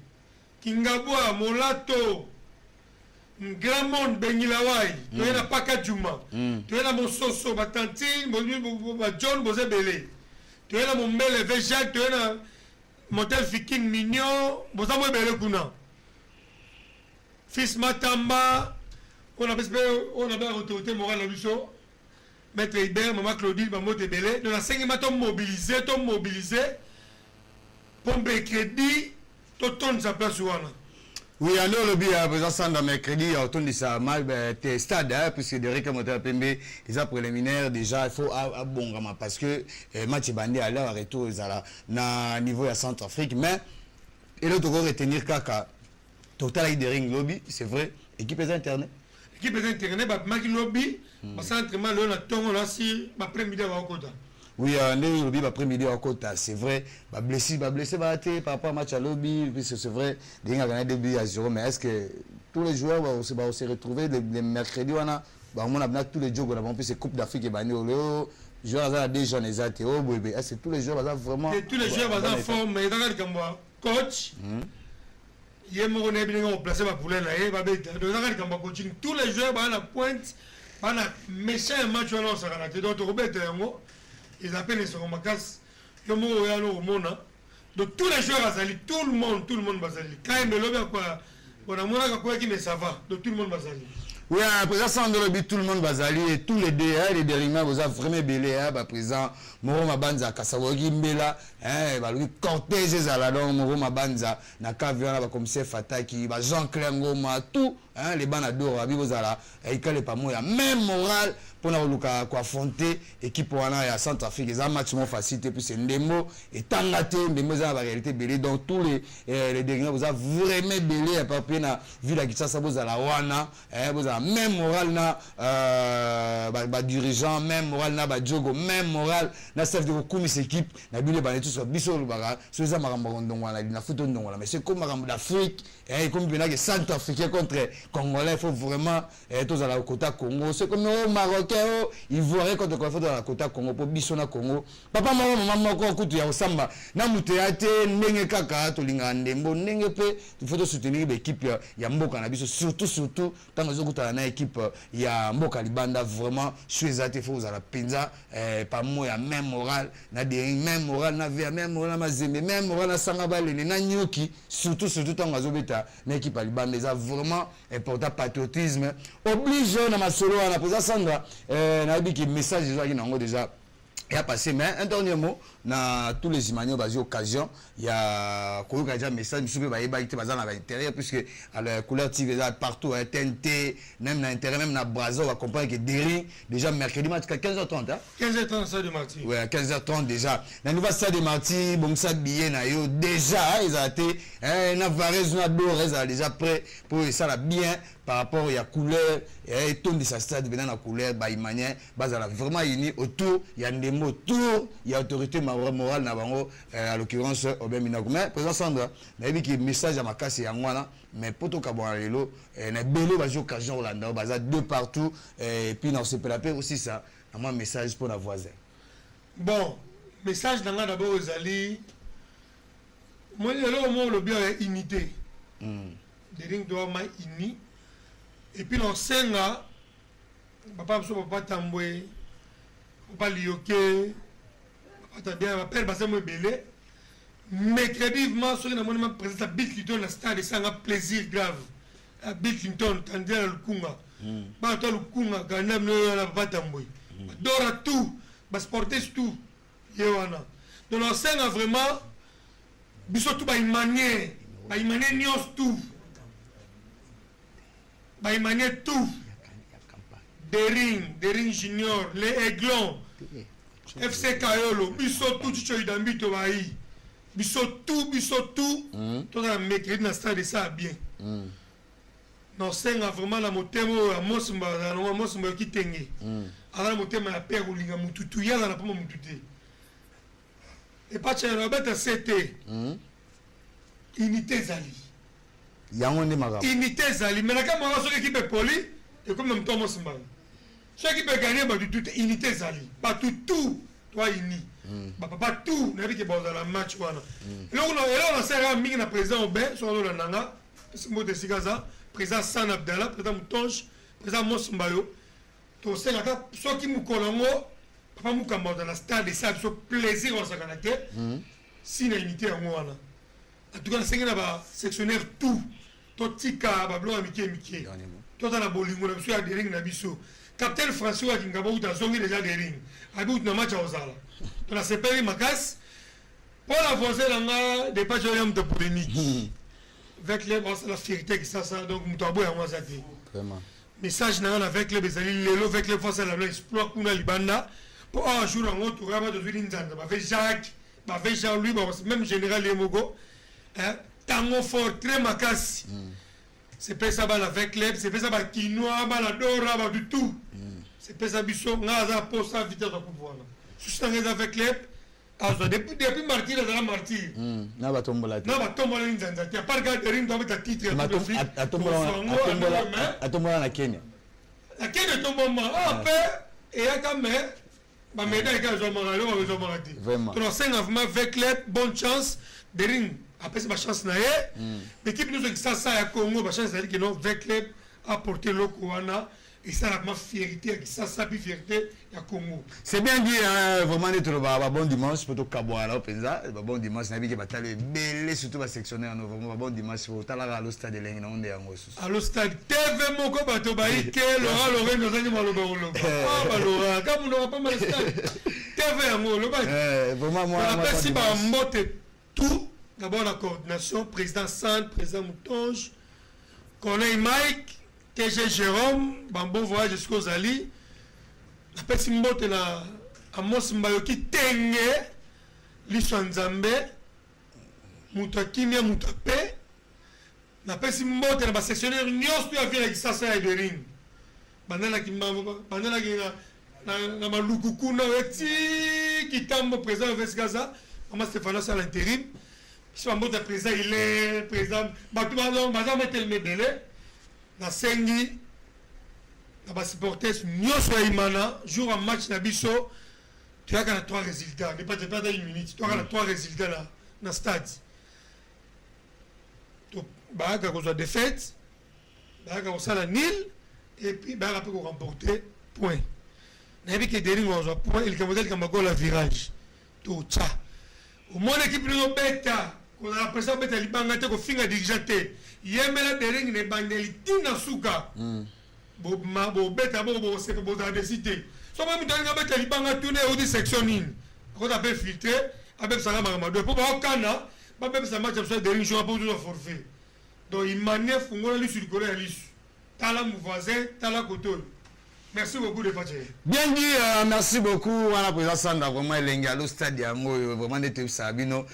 Kingaboa, Molato, Grand Monde, Benilawai, tu es la Paka Djuma, tu es la mon Soso, Batantine, John Bozebele, tu es la mon Mele Vejak, tu es la Motel Fiking Mignon, Bozamo Bele Kuna. Fils Matamba, on avait autorité morale à Lucho, Maître Hibert, Maman Claudine, Maman Tebele, de la 5e matin mobilisé, pompe crédit, tout le sa place ou oui, alors le bien présent dans mercredi, autour de ça mal tes stades, puisque Derek Moteur Pembe, ils ont préliminaire déjà, il faut bon parce que match bandé à l'heure retour ils à na niveau à Centrafrique, mais et l'autre va retenir Kaka total de ring lobby, c'est vrai, équipe est internet. Équipe est internet, bah Maki lobby, parce que entraînement là na tongo là si après-midi à Okota. Oui, le lobby après-midi à Okota, c'est vrai, blessé par rapport au match à lobby, puisque c'est vrai, il y a gagné 2 buts à 0, mais est-ce que tous les joueurs vont se retrouver les mercredis on a tous les jours on a plus Coupe d'Afrique et banni au joueurs à des jeunes exact est-ce que tous les joueurs vont vraiment tous les joueurs vont en forme mais dans le coach il y a mon ami qui placé ma poule là et va bête dans le coaching tous les joueurs vont à la pointe vont à méchant match on a ça là donc Robert ils appellent les Soromakas le mot est alors au monde donc tous les joueurs azali tout le monde bazali quand même le quoi on a mon quoi qui mais ça va donc tout le monde bazali. Oui, présent sans le but tout le monde bazali et tous les deux les dérivés vous avez vraiment belé présent Moro Mabanza Kasawogi Mbela lui cortège zaladon Moro Mabanza na kaviana ba commissaire Fataki ba Jean-Claire Ngoma tout les banadors abi bozala et kale pas moya même moral pour na affronter équipe wana ya Centrafrique les match mo facilité puis c'est Ndemo et Tangate Ndemo za la réalité belé donc tous les dérivés vous avez vraiment belé à papier na vu la Kinshasa bozala wana bozala même moral na dirigeant même moral na Jogo même moral na chef de Koumi équipe na bile ba tout sur biso lubaka sur za makambo ndongo na foot ndongo mais c'est comme makambo d'Afrique et comme bien que Centrafricain contre Congolais il faut vraiment tous à la côté Congo c'est comme au Marocain Ivoirien contre quoi faut dans la côté Congo pour biso na Congo papa maman moko kutu ya osamba na muteate ndenge kaka to linga ndembo ndenge pe il faut soutenir l'équipe ya mboka na biso surtout tant que kuta na équipe ya mboka libanda vraiment choisir faut za la penza pas moi ya même moral na des même moral na vie même moral na mazembe même moral na sanga balene na nyoki surtout tant que zobeta na équipe libanda ça vraiment important patriotisme oblige na masolo na présent Sandra na biki message déjà et à passer mais un dernier mot na tous les imaniens basés occasion il y a quoi déjà message monsieur ba yeba ité bazana ba intérieur puisque à la couleur TV partout à TNT même na intérieur même na Brazo on va comprendre que Derry déjà mercredi match à 15h30 hein 15h30 ça de Marty ouais à 15h30 déjà na nouveau stade de Marty bon ça billet na yo déjà ils a été na Varese na Dorez déjà prêt pour ça la bien par rapport à couleur et ton de sa stade venant la couleur ba imanien bazala vraiment uni autour il y a des mots autour il y a autorité morale na bango à l'occurrence Obem Minago mais président Sandra na bi ki message à makasi ya ngwana mais poto kabona lelo na belo ba occasion Hollande baza de partout et puis dans ce pelapé aussi ça un message pour la voisin bon message dans d'abord aux alliés moi le bien unité des ring doit ma uni et puis on senga papa Tamboué papa Lioké papa bien appelle parce que belé mercredivement sur une monument présent à Bill Clinton la stade c'est un plaisir grave à Bill Clinton tandis le kunga ba to le kunga gana na papa Tamboué dora tout ba sporter tout yewana donc on senga vraiment biso tout ba une manière nios tout by manière tout Dering Junior les Aiglons FC Kayolo biso tout chicho idambi to bayi biso tout tout la mercredi na stade ça bien non c'est vraiment la motemo à Mosmba qui tenge ala motema ya père olinga mututu yala na poma mututé et pas chez Robert CT unité zali unité zali mais la caméra sur l'équipe est poli et comme même Thomas Mbaye ceux qui peut gagner bah du tout unité zali pas tout toi ini papa tout na bi ke boza la match wana on a serra mingi na président Obé sur le nanga mo de Sigaza président San Abdallah président Moutonge président Mosmbayo to senga ka soki mukolongo papa mukamba dans la stade et ça so plaisir on sa kanate si na unité en wana en tout cas senga ba sectionnaire tout to tika ba blo amike to dans la bolingo na biso ya dering na biso capitaine François Kingaba ou zongi déjà dering abi na match ozala to la sepeli makas pour la forcer là des pages de polémique avec les la fierté qui ça donc mutabo ya moi ça dit vraiment message na avec les bezali lelo avec les forces la exploit kuna libanda pour un jour en autre raba de Nzanza ba fait Jacques ba fait Jean-Louis ba même général Yemogo hein tango fort très makasi c'est pas ça avec les c'est pas ça quinoa ba la dora ba du tout c'est pas ça biso ngaza pour ça vitesse de pouvoir sustange avec les alors depuis martyr dans la martyr na batombola Nzanza tu as pas regardé ring dans ta titre atombola na Kenya la Kenya tombe moment après et à quand même ba médaille quand je m'arrête vraiment tu as 5 avec les bonne chance de ring après c'est ma chance na l'équipe nous qui ça à Congo ba chance c'est que non avec les apporter le Kouana et ça la fierté qui ça fierté ya Congo c'est bien dit vraiment d'être bon dimanche pour tout Kabouala penza bon dimanche na biki batale belé surtout ba sectionnaire no vraiment bon dimanche pour tala au stade lengi na onde yango susu à stade TV moko bato baike Laura Lorraine nozangi maloba oloba ba Laura comme on pas mal stade TV yango loba vraiment moi merci ba mbote tout d'abord la coordination président Sand président Moutonge Corneille Mike TG Jérôme bon voyage jusqu'aux Zali après si mbote na Amos Mbayoki tenge liso nzambe mutakimia mutape na pesi mbote na ba sectionnaire nyos tu avira ki sasa ya dering bandana ki na malukuku na weti kitambo président Vesgaza mama Stéphano à l'intérim si mbote président il est président batu baza mettre le medele na sengi na ba supporters nyos ya imana jour en match na biso tu as 3 résultats ne pas perdre une minute tu as 3 résultats là dans stade to baga ko défaite baga ko sala nil et puis baga peut remporter point na bi ke dering on point il ka modèle comme goal à virage to cha au moins l'équipe no beta ko na pressa beta libanga te ko finga dirigeante yemela dering ne bandeli tina suka bo beta bo se bo da décider so même dans le beta libanga tourner au di section in ko ta peut filtrer avec ça ma pour ba kana ba même ça match ça dering joue pour tout forfait donc il manait fungola lui sur le corps ali tala mon voisin tala kotol. Merci beaucoup de partager. Bien dit, merci beaucoup. On a présent Sanda vraiment elengi au stade yango vraiment de Sabino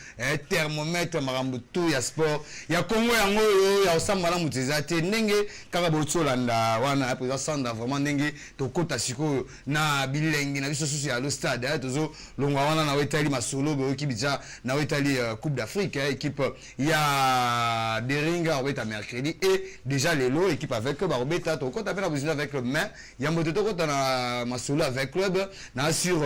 thermomètre marambo tout ya sport ya Congo yango ya osamba na mutezate ndenge kaka botsolanda wana présent Sanda vraiment ndenge to kota siko na bilengi na biso susu ya au stade tozo longa wana na wetali masolo be okibija na wetali Coupe d'Afrique équipe ya Deringa on va mercredi et déjà lelo équipe avec Barbeta to kota pe na besoin avec le main ya quand on a masolo avec club na sur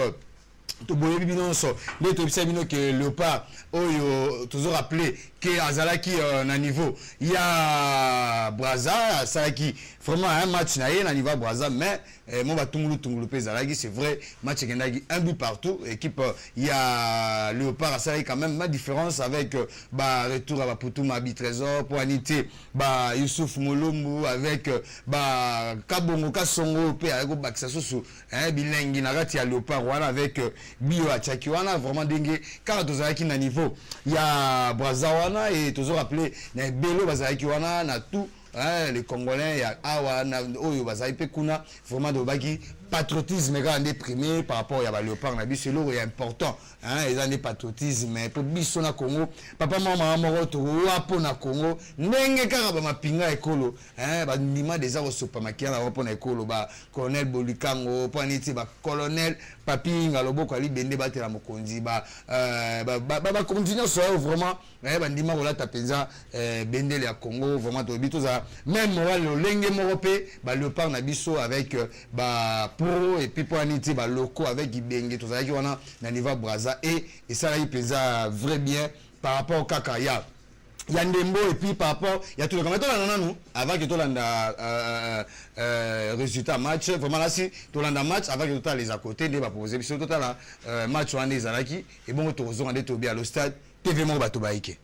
to boye binonso mais to bisabino que Léopard oyo toujours rappelé que azalaki na niveau il y a Braza ça qui vraiment un match na na niveau Braza mais mon ba tungulu pezalaki c'est vrai match kendaki un but partout équipe il y a Léopard ça quand même ma différence avec ba retour à Putuma Bi Trésor pour Anité ba Youssouf Molombo avec ba Kabongo Kasongo pe avec Baksa Soso bilengi na rati ya Léopard wana avec Bio Achaki wana vraiment dingue car tozalaki na niveau il y a Braza wana et toujours rappelé na belo bazalaki wana na tout les Congolais ya awa na oyo bazali pe kuna vraiment de baki patriotisme quand déprimé par rapport à Léopard na biso c'est important ils ont des patriotisme pour biso na Congo papa mama moko to wapo na Congo ndenge kaka ba mapinga ekolo ba ndima déjà au supermarché na wapo na ekolo ba colonel Bolukango po aniti ba colonel Papinga loboko ali bende batela mokonzi ba continuer so vraiment ba ndima kola tapenza bendele ya Congo vraiment to bito za même moral lenge moko pe ba Léopard na biso avec ba pro et puis pour aniti ba locaux avec Ibenge tout ça qui on a na niveau Braza et ça là il plaisait vrai bien par rapport au Kakaya. Il y a Ndembo et puis par rapport il y a tout le comment nous avant que tout landa résultat match vraiment là si tout landa match avant que tout les à côté de va proposer sur tout là match on des alaki et bon tout on est tombé à le stade TV Moro Bato Baïke.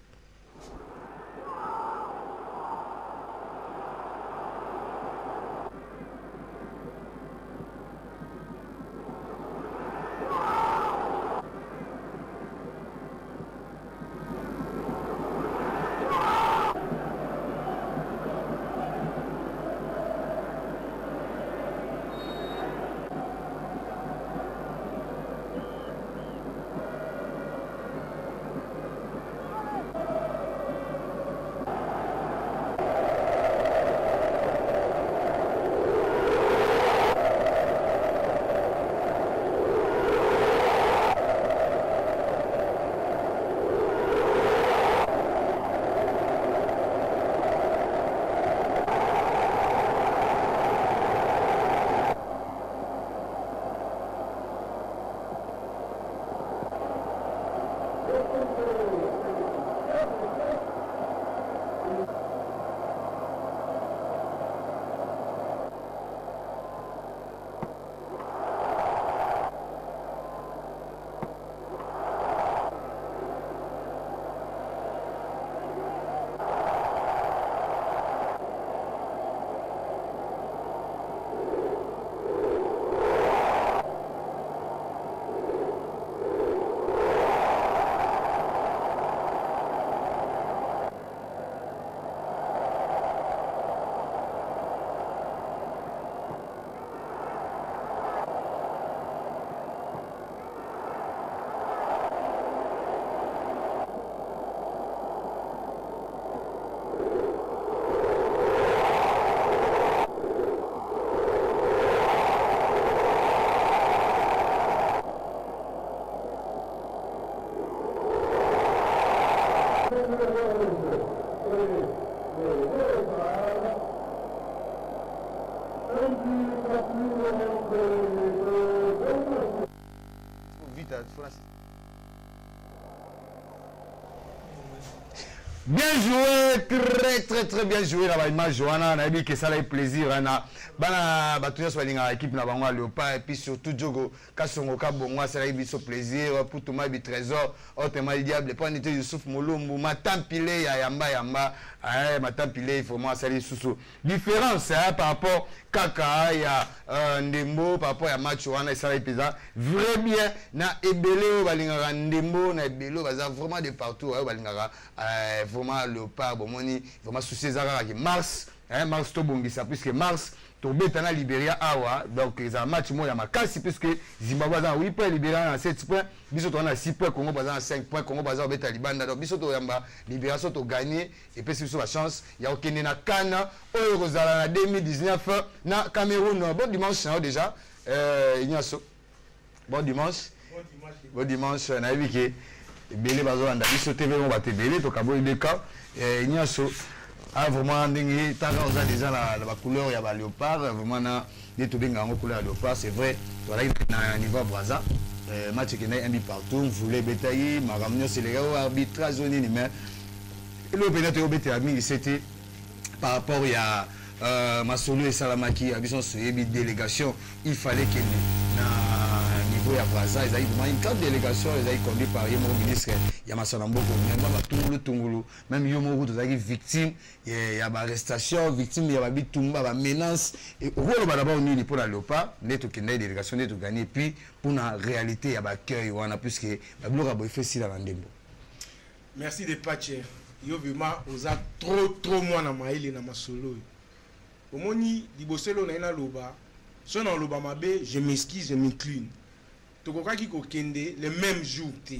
Bien joué, très bien joué là bas Johanna, on a dit que ça a plaisir na bana batunya so linga équipe na bango Léopard et puis surtout Djogo Kasongo Kabongo ça a biso plaisir pour tout ma trésor autrement le diable pas n'était Youssouf Molombo matampilé ya yamba matampilé vraiment ça les sous différence par rapport Kaka ya Ndembo par rapport à match Johanna ça a pesa vrai bien na ebele balinga Ndembo na ebele baza vraiment de partout balinga vraiment Léopard bomoni vraiment souci zara qui Mars Mars to bongisa puisque Mars to betana Libéria awa donc les match mo ya makasi puisque Zimbabwe a 8 points Libéria a 7 points biso to na 6 points Congo baza 5 points Congo baza beta libanda donc biso to yamba Libéria so to gagner et puis biso ba chance ya okende na Kana oyo kozala na 2019 na Cameroun bon dimanche déjà Ignacio bon dimanche na biki belé bazo anda biso TV on va te belé to kabo ideka Ignacio a vraiment dingue t'as déjà la couleur il y a ba Léopard vraiment na des tout bien en couleur Léopard c'est vrai toi là na niveau Braza match qui n'a un but partout voulait bétailler maramnio c'est les gars arbitrage zone mais le pénalité au bétailler c'était par rapport il y a Masolo et Salamaki habituent sur une délégation il fallait qu'il niveau ya Braza ils ont une carte délégation ils ont conduit par le ministre Yamasana Mboko même Tungulu même Yomoru tous les victimes il y a arrestation victime il y a bitumba ba menace et rôle d'abord ni pour la Léopard net qui n'a délégation net gagner puis pour la réalité il y a ba cœur on a plus que la gloire a fait si la Ndembo. Merci de patcher yo vraiment oza trop moi na maili na masolo omoni liboselo na ina loba so na loba mabe je m'excuse je m'incline tokokaki kokende le même jour te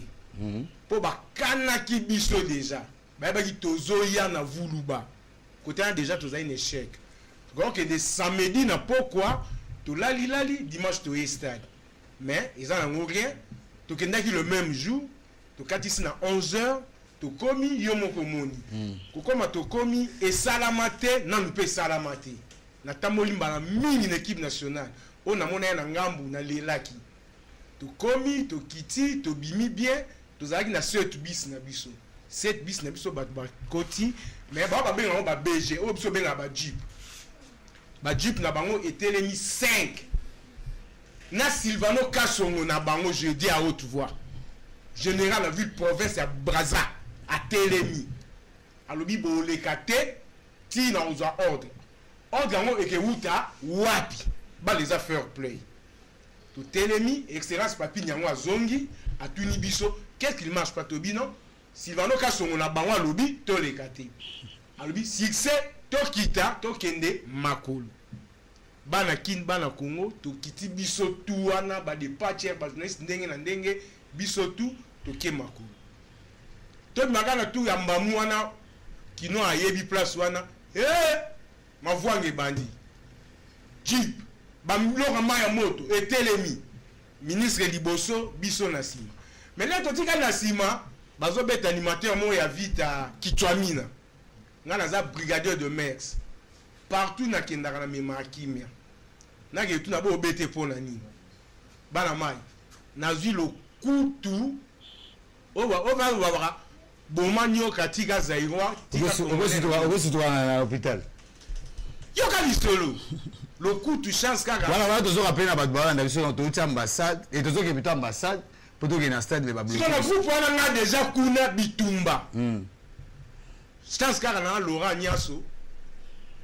po bakanaki biso déjà bayebaki tozoya na vuluba côté a déjà toza un échec tokokende samedi na pourquoi tolali dimanche to stade mais ils en ont rien tokendaki le même jour tokatisi na 11h tokomi yo moko moni kokoma tokomi esalama te nanu mpe esalama te na tamboli mbala mingi na équipe nationale on a mon na ngambu na lelaki to komi to kiti to bimi bien to zaki na 7 bis na biso 7 bis na biso ba koti mais ba benga ba BG o biso benga ba jeep na bango etelemi 5 na Silvano Kasongo na bango jeudi à haute voix général la ville province ya Brazza a telemi alobi bo lekate ti na oza ordre yango ekewuta wapi ba les affaires play to telemi excellence papi nyango azongi atuni biso qu'est-ce qu'il marche pas tobino Silvano Kasongo na bango alobi to lekate alobi succès to kita to kende makolo bana kin bana Congo to kiti biso tu wana ba departure ba ndenge na ndenge biso tu to ke makolo to magana tu ya mbamu wana kino ayebi place wana mavwange bandi jeep bamloka maya moto etelemi ministre liboso biso na sima mais là to tika na sima bazo beta animateur mo ya vita kichwamina ngana za brigadier de mers partout na kendaka na mema kimia na ke tu na bo bete pona nini bana mai na zilo kutu oba bomanyo katika zairwa ogosi na hôpital yoka lisolo le kutu chance kaka wana tozo rappeler na bato bana biso to uti ambassade et tozo ke bito ambassade poto ke na stade le bablo so na groupe wana nga déjà kuna bitumba chance kaka na Laurent Nyaso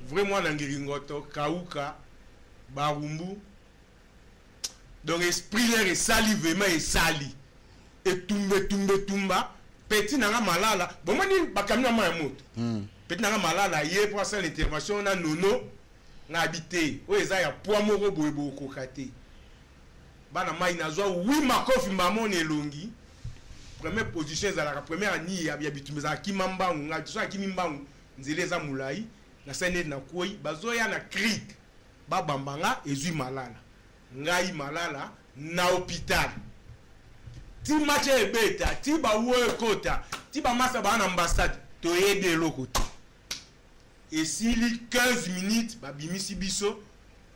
vraiment na ngiringoto kauka barumbu donc esprit leur sali vraiment sali et tumba petit nanga malala bon mani bakamina ma moto petit nanga malala yé pour faire l'intervention na nono na habité o eza ya poa moko boyebo kokate bana mai na zo 8 makofi mbamone elongi première position za la première ni ya bitumeza kimambangu nga tso akimimbangu nzele za mulai na sene na koi bazoya na creek babambanga ezui malala ngai malala na hôpital ti match ebeta ti ba wo kota ti ba masa ba na ambassade to yede lokoti esili 15 minutes ba bimisi biso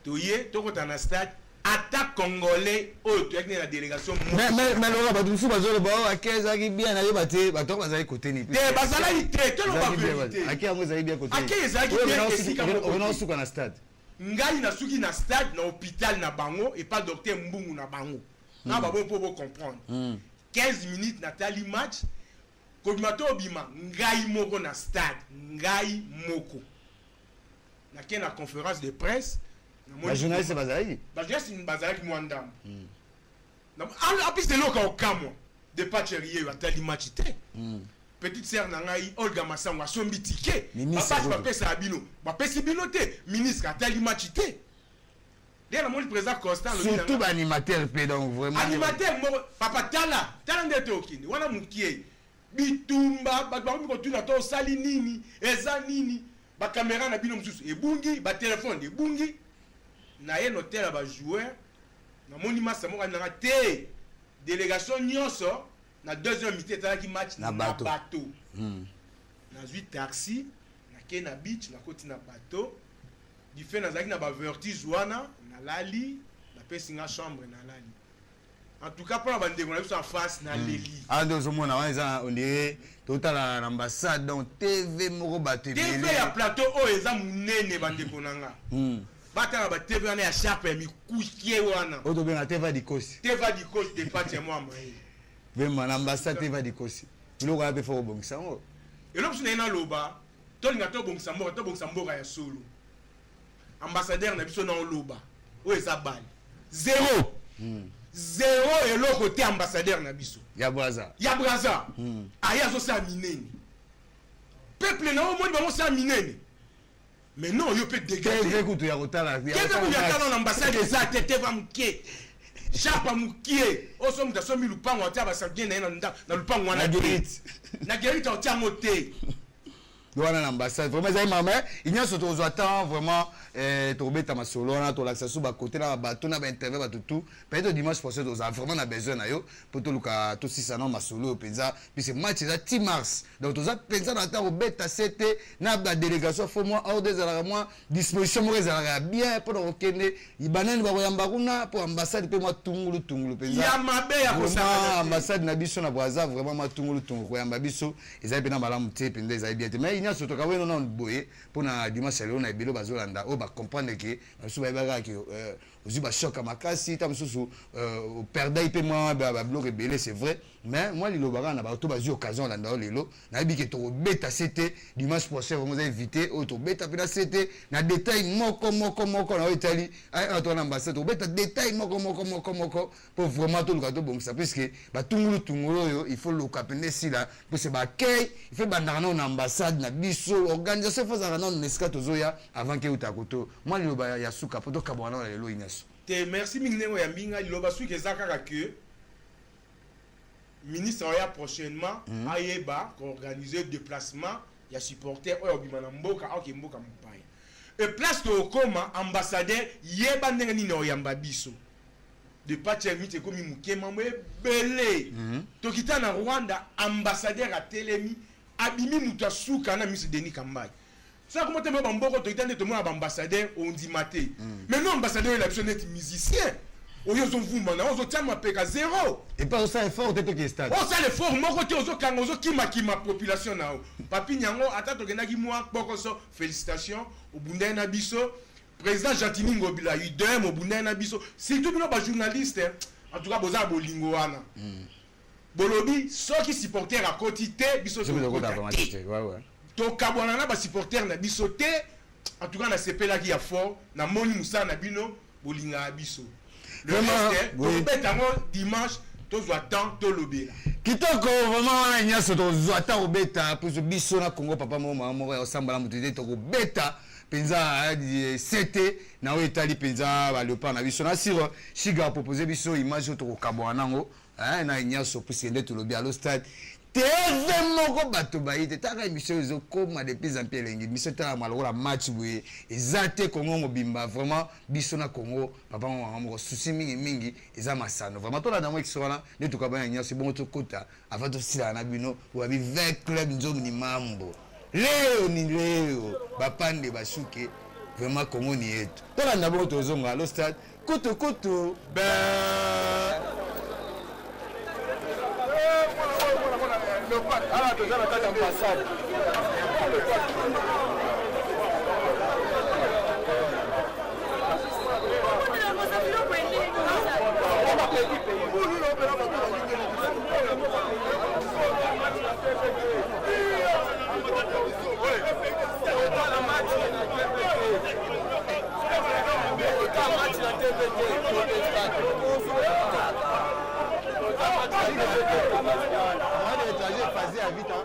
to ye to kota na stade attaque congolais auto avec la délégation mais Laurent ba tufu bazolo ba akeza ki bien na yebate ba to bazali côté ni te bazala ite to lo ba vérité akeza ngo zali bien côté akeza ki bien esika on a suka na stade ngai na suki na stade na hôpital na bango et pas docteur Mbungu na bango na ba bon pour comprendre 15 minutes natali match kobimato obima ngai moko na stade ngai moko na kena conférence de presse la journaliste bazali bazalaki mwandam na apis de loka okamwa de patcherie atali match te petite sœur na ngai Olga Masango asombi ticket papa pesa abino ba pesi bino te ministre atali match te dès la mon président Constant surtout ba animateur pe donc vraiment animateur papa tala ndete okini wana mukie bitumba ba ko tuna to sali nini eza nini ba caméra na bino mususu ebungi ba téléphone ebungi na ye noter ba joueur na moni masa mo na te délégation nyonso na deuxième mi-temps ezalaki match na bateau na zwi taxi na ke na beach na koti na bateau du fait nazalaki na ba vertige wana na lali bapesi nga chambre na lali en tout cas pour la bande on a vu en face na leli ando zomona wana eza on dirait totala na ambassade donc TV moko bateau TV ya plateau o eza munene bande konanga batala ba TV wana ya sharp ya mikukie wana oto benga TV dikosi de pati ya moi mai vraiment l'ambassade TV dikosi biloko ya pe fo bongisa ngo eloko sina ina loba tolinga to bongisa mboka ya solo ambassadeur na biso na loba o eza bali zéro eloko te ambassadeur na biso ya Brazza aya zo sa minene peuple na omoni bango sa minene mais non yo peut dégager TV kutu ya kotala na ambassade eza tete va mkie chapa mukie oso muta so mi lupango atia ba sabien na lupango wana na gerite atia mote wana na ambassade vraiment ça mama il y a surtout aux temps vraiment tobeta masolo na to laksa suba côté na bato na ba interview bato tout peut-être dimanche prochain to vraiment na besoin na yo pour to luka to sisa na masolo penza puisque match est 10 mars donc to za penza na ta obeta c'était na ba délégation faut moi ordre za moi disposition mo za bien pour okende ibanani ba koyamba kuna pour ambassade pe moi tungulu penza ya mabe ya kosaka ambassade na biso na Brazza vraiment ma tungulu koyamba biso ezali pena malamu te penza ezali bien mais il y a surtout ka weno na boye pour na dimanche lelo na ebelo bazolanda o ba comprendre que so ba ba que aux ba choc à makasi tam susu perdai pe moi ba bloc rebelle c'est vrai mais moi lilo baka na ba to ba occasion landa lelo na bi que to beta c'était dimanche prochain vous inviter au to beta pena c'était na détail moko na Italie à ton ambassade to beta détail moko pour vraiment tout le gâteau bon ça puisque ba tungulu yo il faut le capender si là pour se ba kay il fait ba na ambassade na biso organisation faut ça na neska tozoya avant que utakoto moi lilo ba ya suka poto kabwana lelo inaso te merci minengo ya mbinga liloba suki ezaka que ministre oya prochainement ayeba ko organiser déplacement ya supporter oyo bimana mboka ok mboka mpaya et place to koma ambassadeur yeba ndenge nini oyamba biso de pacher mite komi mukema mbele to kita na Rwanda ambassadeur a telemi abimi muta suka na Miss Denis Kambai ça comment te ba mboko to kitande to mo ambassadeur on dit maté mais non ambassadeur il a besoin d'être musicien oyo zo vuma na ozo tama peka zéro et pas ça effort te que stade oh ça l'effort moko te ozo kanga ozo kima population na papi nyango ata to genaki moi boko so félicitations au bunda na biso président Jatini Ngobila idem au bunda na biso surtout bino ba journaliste en tout cas boza bolingo wana bolobi soki supporter à côté biso je veux dire ouais to kabwana na ba supporter na biso te en tout cas na sepela ki ya fort na moni musa na bino bolinga biso le reste oui. Dimanche tous attend to lobela kitoko vraiment wana nyaso to zata obeta pour biso na Congo papa mama moko ya osambala mutete to beta penza c'était na Italie penza ba leopard na biso na siro shiga proposer biso image to kabwana ngo na nyaso pour sende to lobela au stade TV moko bato baite taka émission ezo koma depuis en pied lengi mission tala malola match boye ezate Congo mobimba vraiment biso na Congo papa mama souci mingi eza masano vraiment tola na moi kisona ne to kabana nyasi bongo to kota avant to sila na bino wa bi 20 club nzomu ni mambo leo bapande bashuke vraiment Congo ni yetu tola na bongo to zonga lo stade kutu Alors, tu as la tête ambassade. Fazer a vida.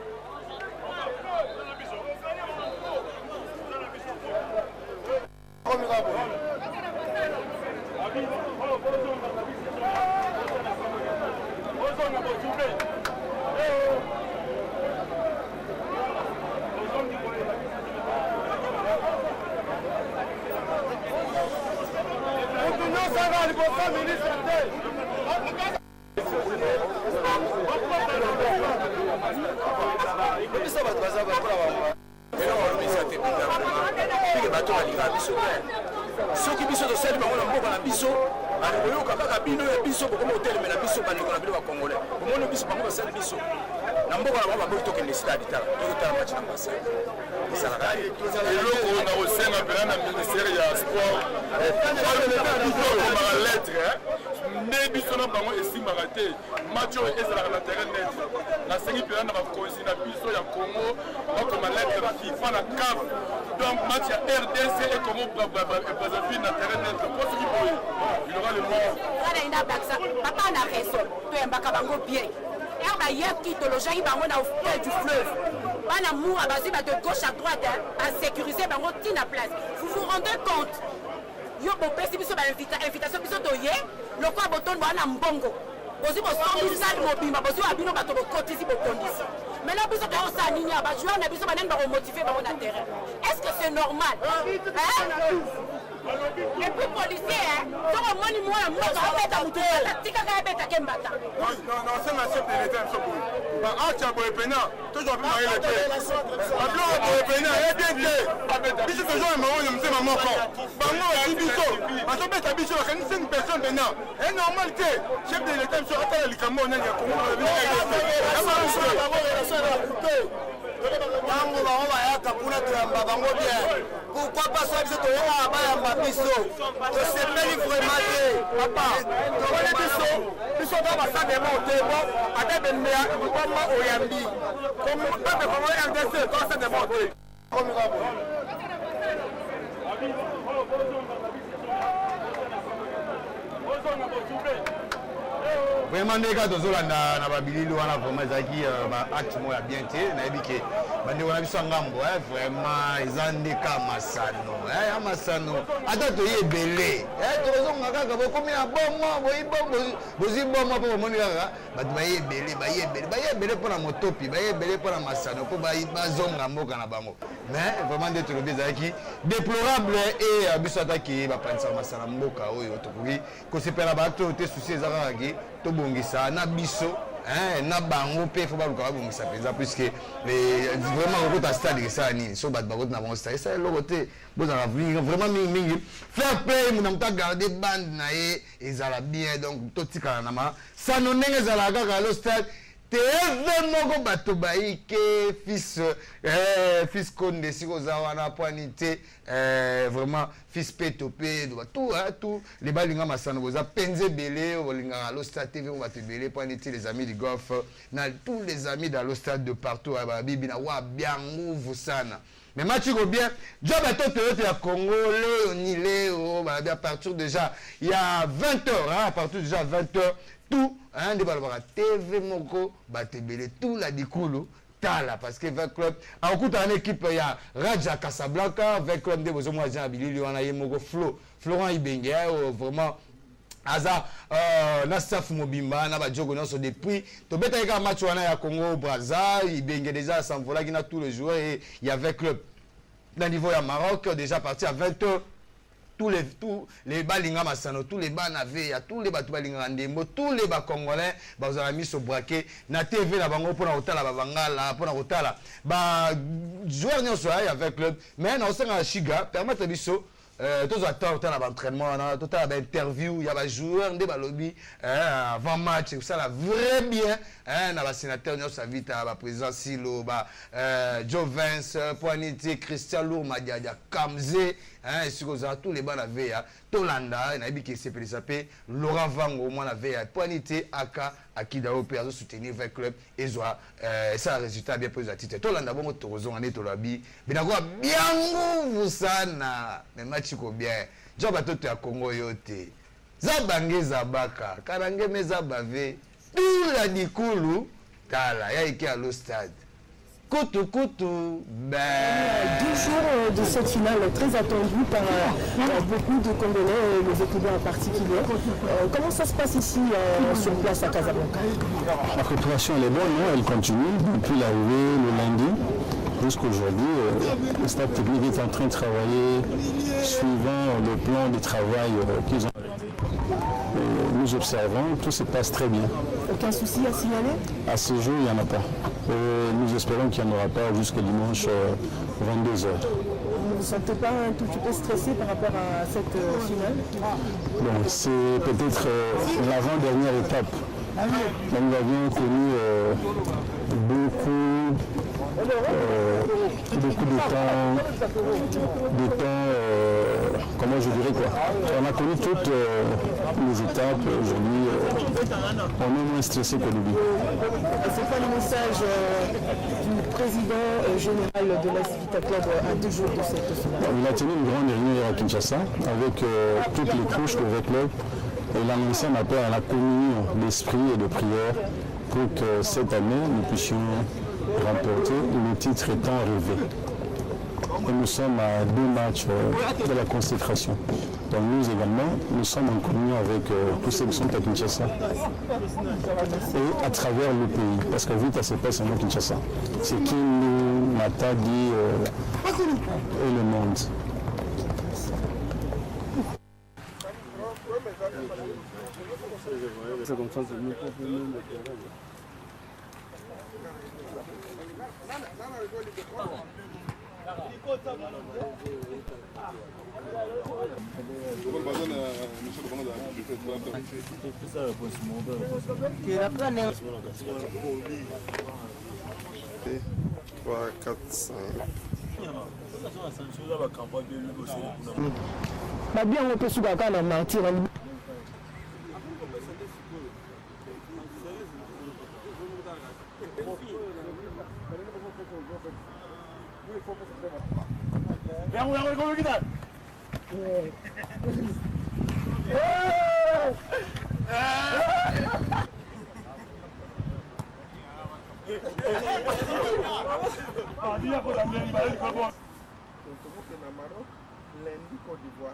soki biso tosali bango na mboka na biso bakoyoka kaka bino ya biso bokoma oteleme na biso bandeko na bino bakongolais bomoni biso bango basali biso na mboka na bango baboki tokende stade tala tokotala match na mbase esalaka eloko na kosenga mpena na ministère ya sport okomaka lettre nde biso na bango esimbaka te match oyo ezalaka na terrain net nasengi mpena na bakonzi na biso ya Congo bakoma lettre na FIFA na CAF donc match ya RDC et Congo Brazzaville na terrain net po soki boye il aura le mort papa na raison toyembaka bango bien bayebki tolojaki bango na oftel du fleuve bana moura bazwi ba de gauche à droite asécuriser bango ntina place vous vous rendez compte yo bopesi biso bainvitation biso toye lokola botondi bana mbongo bozwi bosombi sali mobimba bozwi babino bato bokotisi botondisi Maintenant, biso to sa nini ba joueur na biso banen ba motiver ba na terrain. Est-ce que c'est normal? Et puis policier to ko moni mo na mo ba beta mutu ta tika ka beta kembata. Non, c'est ma chef de l'état so boy. Ba acha boy pena, toujours plus marié le pied. Ba blo boy pena, bien biso toujours ma on me ma moko. Ba mo ya biso. Ba so beta biso ka ni c'est une personne pena. Et normal que chef de l'état so atala likambo na ya Congo. Tango bango bayaka kuna toyamba bango bien. Pourquoi pas soit biso toyoka bayamba biso. Tosepeli vraiment te. Papa, tokone biso ba basade monte bon ate bemea comme oyambi. Comme pas de comment RDC quand c'est de monte. Vraiment ndeka tozolanda na babilili wana vraiment ezalaki baacte moko ya bien te nayebi ke bandeko na biso ya ngambo vraiment eza ndeka masano ya masano ata toyi ebele tokozonga kaka bokomi na bomwa bozwi bomwa mpo bomoni kaka bato baye ebele mpo na motopi baye ebele mpo na masano mpo bazonga mboka na bango mais vraiment nde tolobi ezalaki déplorable e biso ataki bapanisaka masana mboka oyo tokoki kosepela baacte oyo te susi eza kaka ke tobongisa na biso na bango mpe fo baluka babongisa mpenza puisque vraiment kokota stade esala nini so bato bakoti na bango stade esala eloko te bozala vraiment mingimingi fair play muna moto agarde bande na ye ezala bien donc totikala na masano ndenge ezalaka kaka lo stade TV moko bato baike fils Konde si koza wana poani te vraiment fils Peto pe tout les balinga masano boza penze belé bolinga lo stade TV on va te belé poani te les amis du golf na tous les amis dans le stade de partout à bibi na wa bien move sana. Mais match go bien, job à tout le Congo, Léo, à partir déjà, il y a 20h, à partir déjà 20h, tout, des balles TV Moko, Batebele, tout la dikoulou, Tala, parce que 20 clubs, en coup, dans l'équipe, il y a Raja Casablanca, 20 clubs de Bozomo, Jean-Billy, on a Moko Florent Ibengue, vraiment. Aza Nastaf Mobimba na ba jogo nyonso depuis to beta ka match wana ya Congo Brazza Ibenge déjà s'envola qui na tous les joueurs et il y avait club dans niveau ya Maroc déjà parti à 20h tous les balinga masano tous les banave ya tous les batu balinga ndembo tous les ba congolais ba za mis au braquet na TV na bango pona otala ba bangala pona otala ba joueurs nyonso ya avec club mais na osenga Chiga permettre biso tous attendent l'entraînement, tout à l'interview, il y a des joueurs, des lobby avant match, ça la vrai bien. Dans le sénateur, nous avons vite à la président Silo, Joe Vance, Poiniti, Christian Lourd, Madiadia, Kamze, et sur tous les bancs avaient Tolanda, il y a qui s'est appelé Laurent Vango, moi avait Poiniti, Aka, Akidao, Péazo soutenir le club, et ça a résultat bien posé à titre. Tolanda, bon, Torozon, on est Tolabi, mais d'accord, bien vous ça, mais match bien. Job à tout à Congo yote. Zabange Zabaka, Karange Mezabave, tout la Dikoulou, Kala, Yaïki à l'au stade. Koutou, ben. 2 jours de cette finale très attendue par beaucoup de Congolais, les étudiants en particulier. Comment ça se passe ici sur place à Casablanca? La préparation elle est bonne, non? Elle continue depuis l'arrivée le lundi jusqu'aujourd'hui. Le staff technique est en train de travailler suivant le plan de travail qu'ils ont. Nous observons, tout se passe très bien. Aucun souci à signaler? À ce jour, il n'y en a pas. Nous espérons qu'il n'y en aura pas jusqu'à dimanche 22h. Vous ne vous sentez pas un tout petit peu stressé par rapport à cette finale? Bon, c'est peut-être l'avant-dernière étape. Nous avions connu beaucoup de temps, comment je dirais quoi. On a connu toutes les étapes. Aujourd'hui, on est moins stressé qu'au début. C'est quoi le message du président général de la Civita Club à 2 jours de cette finale? Il a tenu une grande réunion à Kinshasa avec toutes les couches de votre club. Il a lancé un appel à la communion d'esprit et de prière pour que cette année, nous puissions remporter le titre étant rêvé. Et nous sommes à 2 matchs de la consécration. Donc nous également, nous sommes en communion avec tous ceux qui sont à Kinshasa et à travers le pays, parce que vite, c'est pas seulement Kinshasa. C'est qui nous, Matadi et le monde. Bien, on peut se battre dans mentir. Lundi Côte d'Ivoire.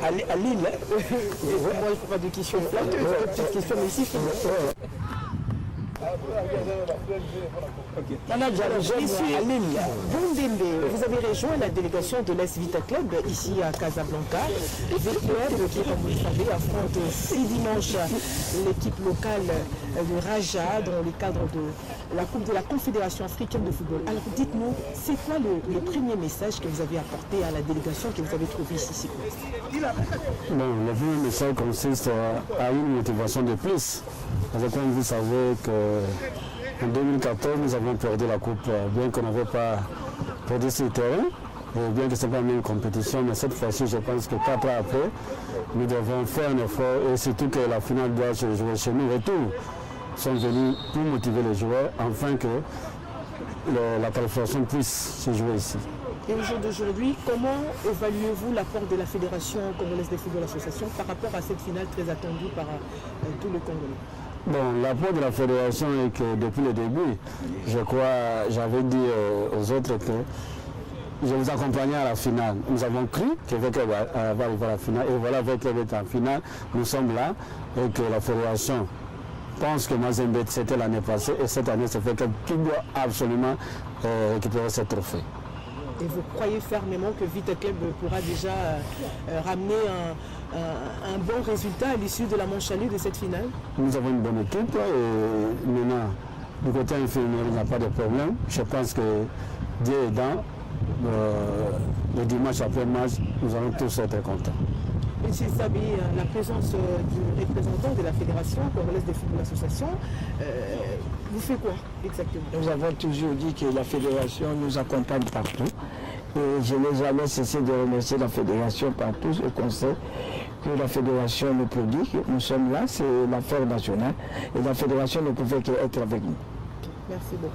À Lille, moi je ne fais pas de questions. Petite question, mais ici, Bondembe, vous avez rejoint la délégation de l'As Vita Club ici à Casablanca. Le club qui, comme vous le savez, affronte ce dimanche l'équipe locale de Raja dans le cadre de la Coupe de la Confédération africaine de football. Alors dites-nous, c'est quoi le premier message que vous avez apporté à la délégation que vous avez trouvée ici? Bon, le premier message consiste à une motivation de plus. Parce que comme vous savez qu'en 2014, nous avons perdu la Coupe, bien qu'on n'avait pas perdu ce terrain, et bien que ce n'est pas la même compétition, mais cette fois-ci, je pense que 4 ans après, nous devons faire un effort, et surtout que la finale doit se jouer chez nous. Et tous sont venus pour motiver les joueurs, afin que la qualification puisse se jouer ici. Et au jour d'aujourd'hui, comment évaluez-vous l'apport de la Fédération congolaise de football association par rapport à cette finale très attendue par tous les Congolais? Bon, l'apport de la fédération est que depuis le début, je crois, j'avais dit aux autres que je vous accompagnais à la finale. Nous avons cru qu'avec elle va arriver à la finale, et voilà, avec elle en finale, nous sommes là, et que la fédération pense que Mazembe c'était l'année passée, et cette année, ça fait qu'elle doit absolument récupérer ce trophée. Et vous croyez fermement que Vita Club pourra déjà ramener un bon résultat à l'issue de la manche aller de cette finale? Nous avons une bonne équipe et maintenant, du côté infirmier, il n'y a pas de problème. Je pense que Dieu aidant, le dimanche après match, nous allons tous être contents. Monsieur Sabi, la présence du représentant de la Fédération congolaise de football association, vous faites quoi exactement? Nous avons toujours dit que la Fédération nous accompagne partout. Et je n'ai jamais cessé de remercier la Fédération par tout ce conseil que la Fédération nous produit. Nous sommes là, c'est l'affaire nationale. Et la Fédération ne pouvait qu'être avec nous. Merci beaucoup.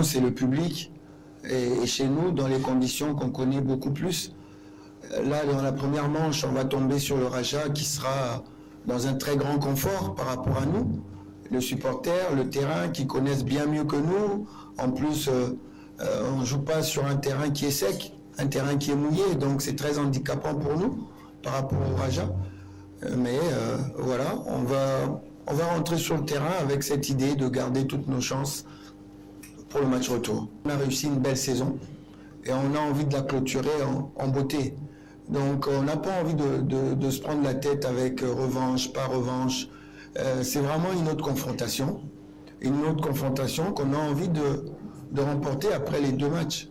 C'est le public. Et chez nous, dans les conditions qu'on connaît beaucoup plus. Là, dans la première manche, on va tomber sur le Raja qui sera dans un très grand confort par rapport à nous. Le supporter, le terrain, qui connaissent bien mieux que nous. En plus, On ne joue pas sur un terrain qui est sec, un terrain qui est mouillé, donc c'est très handicapant pour nous par rapport au Raja. Mais voilà, on va rentrer sur le terrain avec cette idée de garder toutes nos chances pour le match retour. On a réussi une belle saison et on a envie de la clôturer en beauté. Donc on n'a pas envie de se prendre la tête avec revanche, pas revanche. C'est vraiment une autre confrontation qu'on a envie de remporter après les 2 matchs.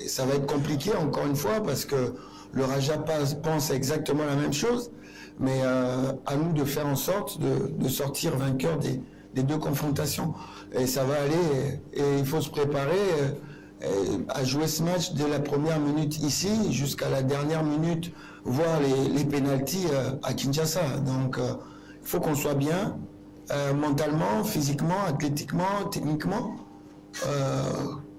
Ça va être compliqué encore une fois parce que le Raja pense exactement la même chose, mais à nous de faire en sorte de sortir vainqueur des 2 confrontations. Et ça va aller, et il faut se préparer à jouer ce match dès la première minute ici jusqu'à la dernière minute, voire les pénaltys à Kinshasa. Donc il faut qu'on soit bien mentalement, physiquement, athlétiquement, techniquement,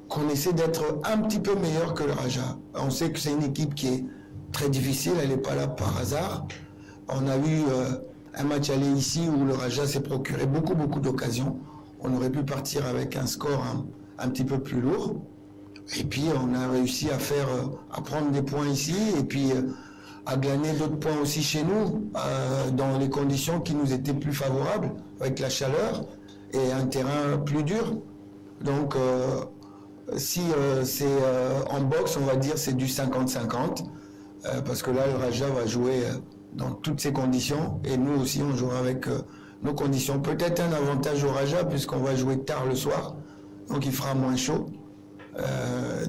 qu'on essaie d'être un petit peu meilleur que le Raja. On sait que c'est une équipe qui est très difficile, elle n'est pas là par hasard. On a eu un match aller ici où le Raja s'est procuré beaucoup d'occasions. On aurait pu partir avec un score un petit peu plus lourd. Et puis on a réussi à prendre des points ici et puis à glaner d'autres points aussi chez nous dans les conditions qui nous étaient plus favorables, avec la chaleur et un terrain plus dur. Donc si c'est en boxe, on va dire c'est du 50-50 parce que là le Raja va jouer dans toutes ces conditions et nous aussi on jouera avec nos conditions. Peut-être un avantage au Raja puisqu'on va jouer tard le soir, donc il fera moins chaud.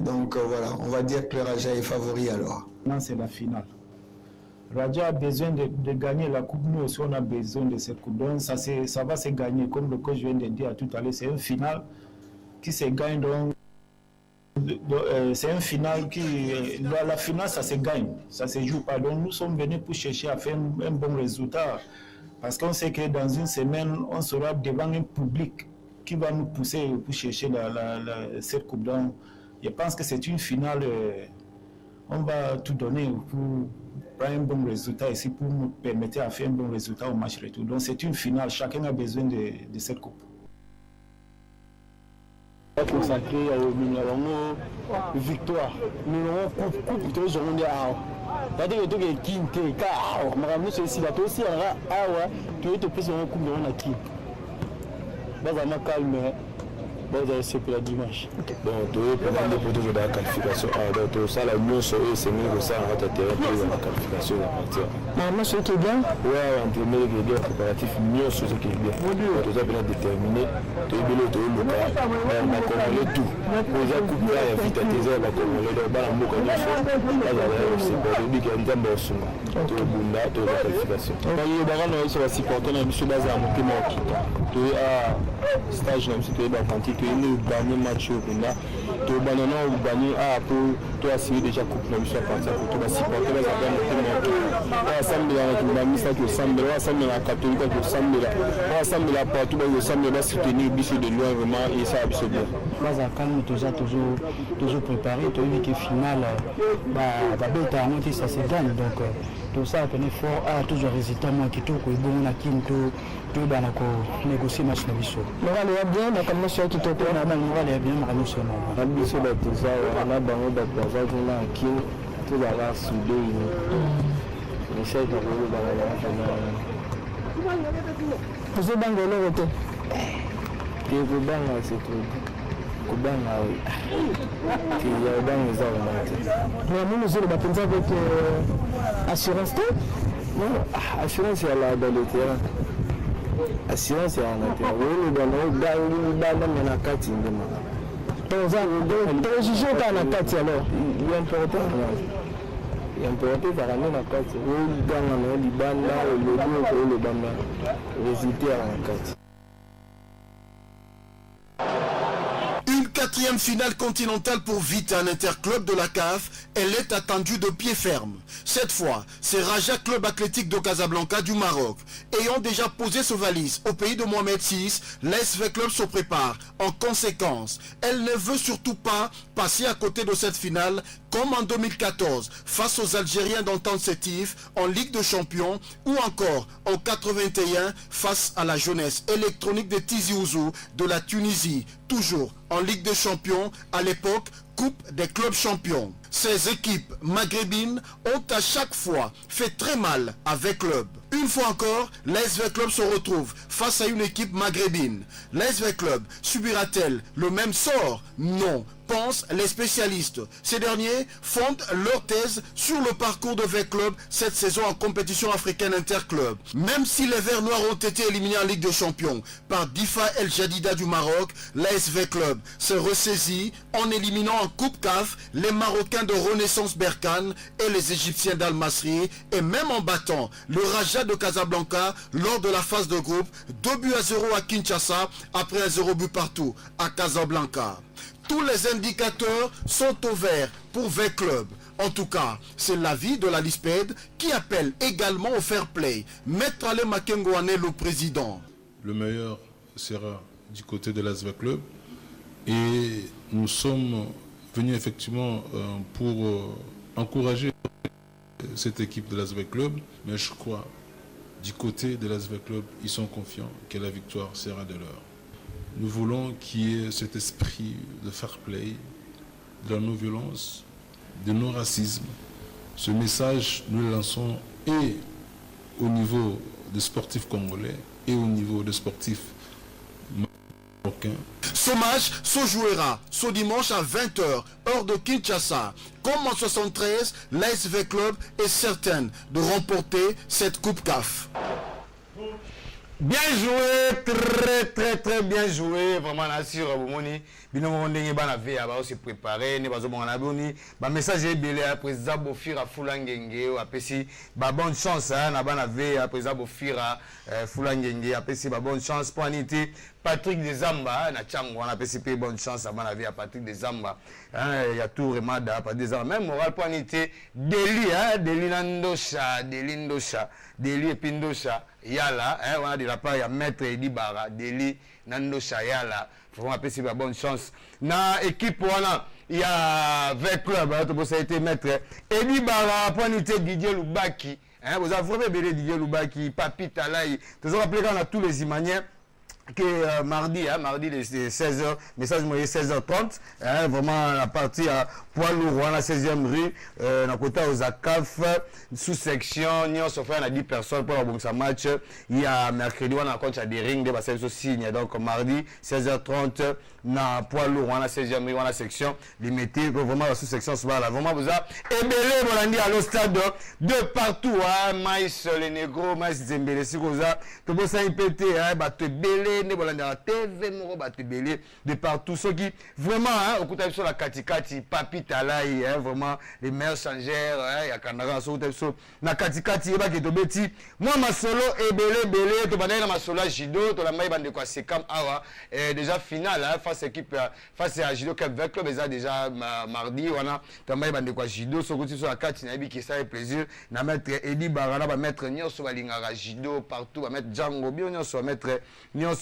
Donc voilà, on va dire que le Raja est favori alors. Non, c'est la finale. Raja a besoin de gagner la coupe, nous aussi on a besoin de cette coupe. Donc ça va se gagner, comme le coach vient de dire tout à l'heure, c'est une finale qui se gagne. Donc c'est une finale qui, la finale ça se gagne, ça se joue pas. Donc nous sommes venus pour chercher à faire un bon résultat, parce qu'on sait que dans une semaine on sera devant un public qui va nous pousser pour chercher cette coupe. Donc je pense que c'est une finale, on va tout donner pour prendre un bon résultat ici, pour nous permettre de faire un bon résultat au match retour. Donc c'est une finale, chacun a besoin de cette coupe. Consacré au Minyalango, victoire. Minyalango coupe, tu vois, on dit ah. Tandis que tu es king, tu es car. Madame, c'est ici, là, tu aussi, ah ouais, tu es te plus en coupe de la king. Bazama calme, bazama c'est pour la dimanche. Donc, tu es pendant des poteaux de la qualification. Donc, ça, la mieux, c'est mieux que ça, on va t'attirer pour la qualification. Maman, ce qui est bien? Ouais, en premier, il y a des préparatifs mieux sur ce qui est bien. Tu as bien déterminé, tu es bien, tu es le cas. On va commander tout. Pour ça, couper à vite à tes heures, on va commander le bal en boucle de feu. Là, c'est pour le dire qu'il y a un temps de souma. Tu es bon là, tu es la qualification. Quand il y a des gens qui sont supporters, on a mis sur base à mon qui m'a quitté. Tu es à stage, tu es dans le tu es le dernier match au Bunda. Tu es au dernier pour toi assurer déjà coupe la mission à partir pour toi supporter les affaires de mon ensemble la mission qui ensemble la catholique qui ensemble la partout ensemble va soutenir biso de loin vraiment et ça biso bien. Moi à calme toujours préparé, tu as vu que finale bah beta monter ça se gagne donc tout ça appelé fort a toujours résultat moi qui tout ko bon na kinto tout bana ko négocier match na biso. Moral est bien na comme monsieur qui te connaît na moral est bien na biso na biso ba tout ça on a bango ba plaza là qui tout la soudé ni c'est dans le bala vous êtes dans le côté que vous banga c'est tout kubanga qui ya banga za na mais nous ba penser avec assurance non assurance à la dans le terrain assurance à la terrain oui dans na kati ndema donc je joue pas na kati alors il est important par la na kati oui dans na libanda le banda résultat à kati. Une 4e finale continentale pour Vita, un interclub de la CAF. Elle est attendue de pied ferme. Cette fois, c'est Raja Club Athlétique de Casablanca du Maroc. Ayant déjà posé ses valises au pays de Mohamed VI, l'ASV Club se prépare. En conséquence, elle ne veut surtout pas passer à côté de cette finale comme en 2014 face aux Algériens d'Entente Sétif en Ligue de Champions ou encore en 81 face à la jeunesse électronique de Tizi Ouzou de la Tunisie, toujours en Ligue des Champions, à l'époque Coupe des clubs champions. Ces équipes maghrébines ont à chaque fois fait très mal avec club. Une fois encore, l'ASV Club se retrouve face à une équipe maghrébine. L'ASV Club subira-t-elle le même sort? Non, pensent les spécialistes. Ces derniers fondent leur thèse sur le parcours de V-Club cette saison en compétition africaine interclub. Même si les Verts Noirs ont été éliminés en Ligue des Champions par Difa El Jadida du Maroc, l'ASV Club s'est ressaisi en éliminant en Coupe CAF les Marocains de Renaissance Berkane et les Égyptiens d'Al Masri, et même en battant le Raja de Casablanca lors de la phase de groupe 2-0 à Kinshasa après un 0 but partout à Casablanca. Tous les indicateurs sont au vert pour V-Club. En tout cas, c'est l'avis de la LISPED qui appelle également au fair play. Maître Ale Makengouane, le président. Le meilleur sera du côté de l'ASV Club et nous sommes venus effectivement pour encourager cette équipe de l'ASV Club, mais je crois du côté de l'ASV Club, ils sont confiants que la victoire sera de leur. Nous voulons qu'il y ait cet esprit de fair play, de la non-violence, de non-racisme. Ce message, nous le lançons et au niveau des sportifs congolais et au niveau des sportifs marocains. Ce match se jouera ce dimanche à 20h, heure de Kinshasa. Comme en 73, l'ASV Club est certaine de remporter cette Coupe CAF. Bien joué, très bien joué. Vraiment, là, sur Bomoni, Binomo Ndenge Banavé, va se préparer, ne va pas se abonner. Ba message est belé, président Bofira Fulangenge, apesi, ba bonne chance, na Banavé, président Bofira Fulangenge, apesi, ba bonne chance pour Anité. Patrick Desamba, na Tchango, on a PCP, bonne chance à Banavé, à Patrick Desamba. Il y a tout Remada, pas Desamba. Même moral pour Anité, Deli, Deli Nandosha, Deli Ndosha, Deli Epindosha, Yala, on a de la part, il y a Maître Edi Bara, Deli Nandosha, Yala. Faut appeler si bonne chance. Na équipe, voilà, il y a 20 clubs, ça a été Maître Edi Bara, pour Anité, Didier Loubaki. Vous avez vraiment belé Didier Loubaki, Papi Talaï. Vous avez appelé quand on a tous les Imaniens. Que mardi, mardi les 16h, message moyen 16h30, vraiment la partie à poids lourd, la 16e rue, dans côté aux ACAF, sous-section, nous on a 10 personnes pour un match. Il y a mercredi, on a compte à des rings, des basses signe. Donc mardi, 16h30, na poids lourd, on a 16e rue, on a section limitée, vraiment la sous-section, là, vraiment vous a ébélé, on a dit à l'ostade de partout, Maïs, les négros, Maïs, Zembélé, si vous avez, tout le monde s'est pété, te belé. TV de partout ceux qui vraiment au côté sur la katikati Papi Talaï vraiment les meilleurs changeurs il y a Canada sur na katikati ba ke to beti moi ma solo et belé to bana na ma solo judo to la mai bande quoi c'est comme awa déjà finale face équipe face à judo Cap Vert Club déjà mardi on a to mai bande quoi judo so côté sur la kati na bi qui ça fait plaisir na mettre Edi Barana ba mettre nyonso balingara judo partout ba mettre Django bien nyonso ba mettre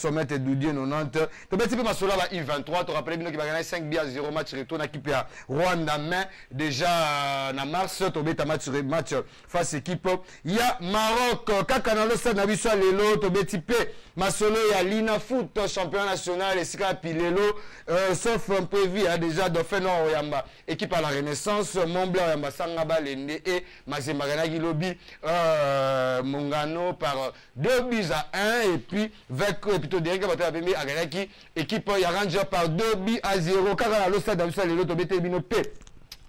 sommet et Doudier 90. Tu peux dire que la I23, tu rappelles qu'il va gagner 5-0 match retour équipe à Rwanda, mais déjà en mars, tu as match face équipe. Il y a Maroc, Kakana stade Nabiswa Lelo, tu as typé Masolo, il y a Lina Foot, champion national, et Sika Pilelo, sauf un prévu déjà Dauphin Nord Yamba, équipe à la Renaissance, Montblanc Yamba, Sangaba Lende et Mazemagana Gilobi, Mongano par 2-1 et puis et plutôt direct à équipe il y a Ranger par 2-0 car à l'ostade dans le stade l'autre bino P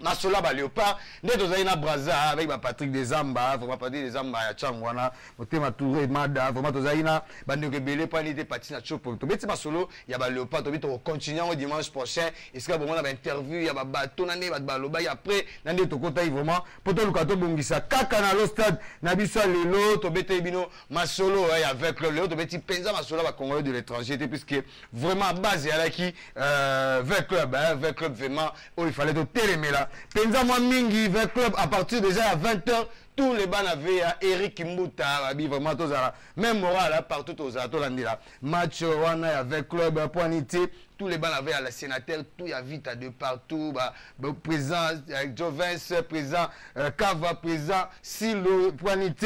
Masola ba Léopard nde tozaina Braza avec Patrick Desamba vraiment Patrick Desamba ya Changwana motema Touré Mada vraiment tozaina bande que belé pas n'était parti na chopo to beti Masolo ya ba Léopard to bito continuer au dimanche prochain est-ce que bon on a interview ya ba bato na ne ba loba ya après na nde to kota vraiment poto lukato bongisa kaka na l'ostade na biso lelo to beti bino Masolo ya avec le to beti penza Masolo ba Congolais de l'étranger puisque vraiment base ya la qui avec club vraiment où il fallait to télémer là Penza moi mingi 20 club à partir déjà à 20h tous les bancs avaient Eric Mouta vraiment tous même moral partout aux là match wana avec club poinité tous les bancs avaient à la sénateur, tout y a vite de partout, présent Jovens, présent Kava, présent Silo, Poinité,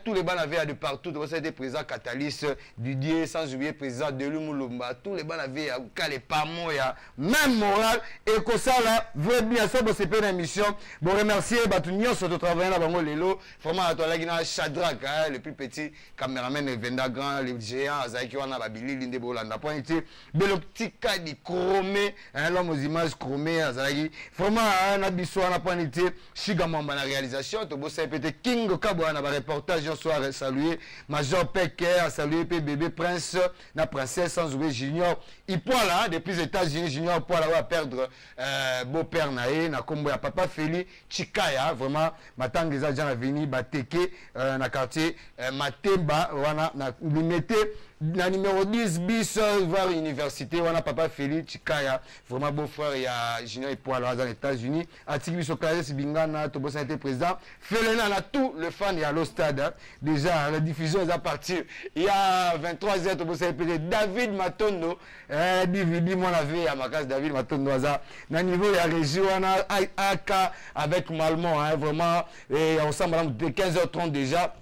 tous les bancs avaient de partout, c'était présent Catalyst, Didier, sans oublier présent Delu Moulomba, tous les bancs avaient à Kalepamo, même moral, et que ça là, vrai bien ça, c'est pas une émission. Bon, remercier Batunion sur le travail là, Lelo, vraiment à toi là, Shadrach, le plus petit caméraman Venda Grand, le géant, Azaïki, on a Babili, Linde Bolanda, Poinité, Belotica di Chromé, l'homme aux images chromées, Azaïki, vraiment, un abisso, on a Poinité, Shigamamba la réalisation, Tobo peut-être King Kabouan, un reportage, on soit salué, Major Pecker, a salué bébé Prince, la princesse, sans oublier Junior, il poil là, depuis les États-Unis, Junior poil là, va perdre beau-père Naé, na combo ya papa Feli, Chikaya, vraiment, Matangeza, Jean Aveni, Bateke, na quartier, Matemba, wana, na limité, na numéro 10 bis vers l'université, wana papa Feli, Chikaya, vraiment beau frère, il y a Junior poil là, dans les États-Unis, Atiki Sokaya, Sibingana, Tobo a été président, Felena, on a tout le fan, il y a le stade, déjà, la diffusion est à partir, il y a 23h, Tobo a été David Matondo, DVD, moi la vie à ma case, David Matondo, na niveau, il y a région, on a AK avec Malmont, vraiment, et on semble de 15h30 déjà.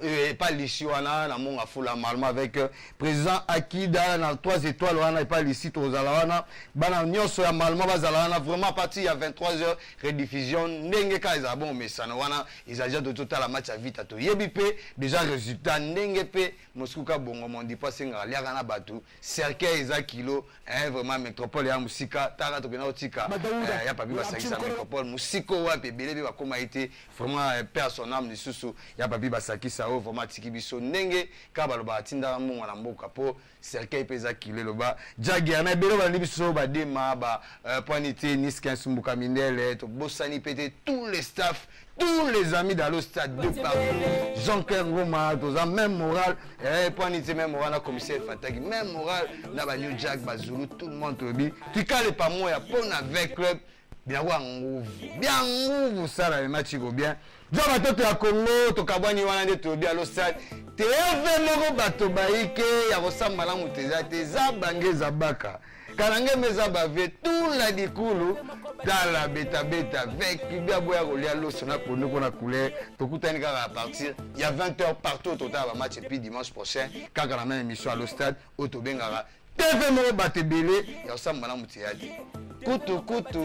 Et pas l'ici, on a la mon affola Malmont avec président Akida, dans 3 étoiles, on a pas l'ici, aux Alawana, Bananion sur Malmont, Bazalana, vraiment parti, il y a 23h, rediffusion, Nenge Kaisa, bon, mais ça, ils ont déjà de total la match à vite à tout. Yébipé, déjà résultat, Nenge P, Moscouka, bon, on dit pas, c'est un liagana batou, Cercueil, Isa Kilo, vraiment, métropole, ya Moussika, Tara, Tokena, Otika, ya pas biba Sakisa, métropole, Moussiko, ouais, Bébé, comme a été, vraiment, père son âme, les sous, ya pas biba Sakisa, vraiment tiki biso ndenge kabaloba atinda munga na mboka po Cercueil peza kile loba jagi na belo ba libiso ba dema ba Poinité Niskin Sumbuka Mindele to bosani pété tous les staffs, tous les amis dans le stade de partout, Jean-Claude Ngoma, tous en même moral, Poinité même moral, na commissaire Fataki, même moral, na ba New Jack, ba Zulu, tout le monde tobi. Tu cales pas moi ya pon avec club. Bien nguvu sana le match go bien. Joa batoto ya Congo to kabwani wana nde to bien lo stade. TV moko bato baike ya kosamba la muteza teza bangeza baka. Karange meza bave tout la dikulu tala beta beta avec bien boya kolia lo sona kono kona couleur to kutani ka à partir il y a 20h partout au total va match et puis dimanche prochain quand la même émission à lo stade au to bengara TV moko batebele ya kosamba la muteza. Kutu kutu.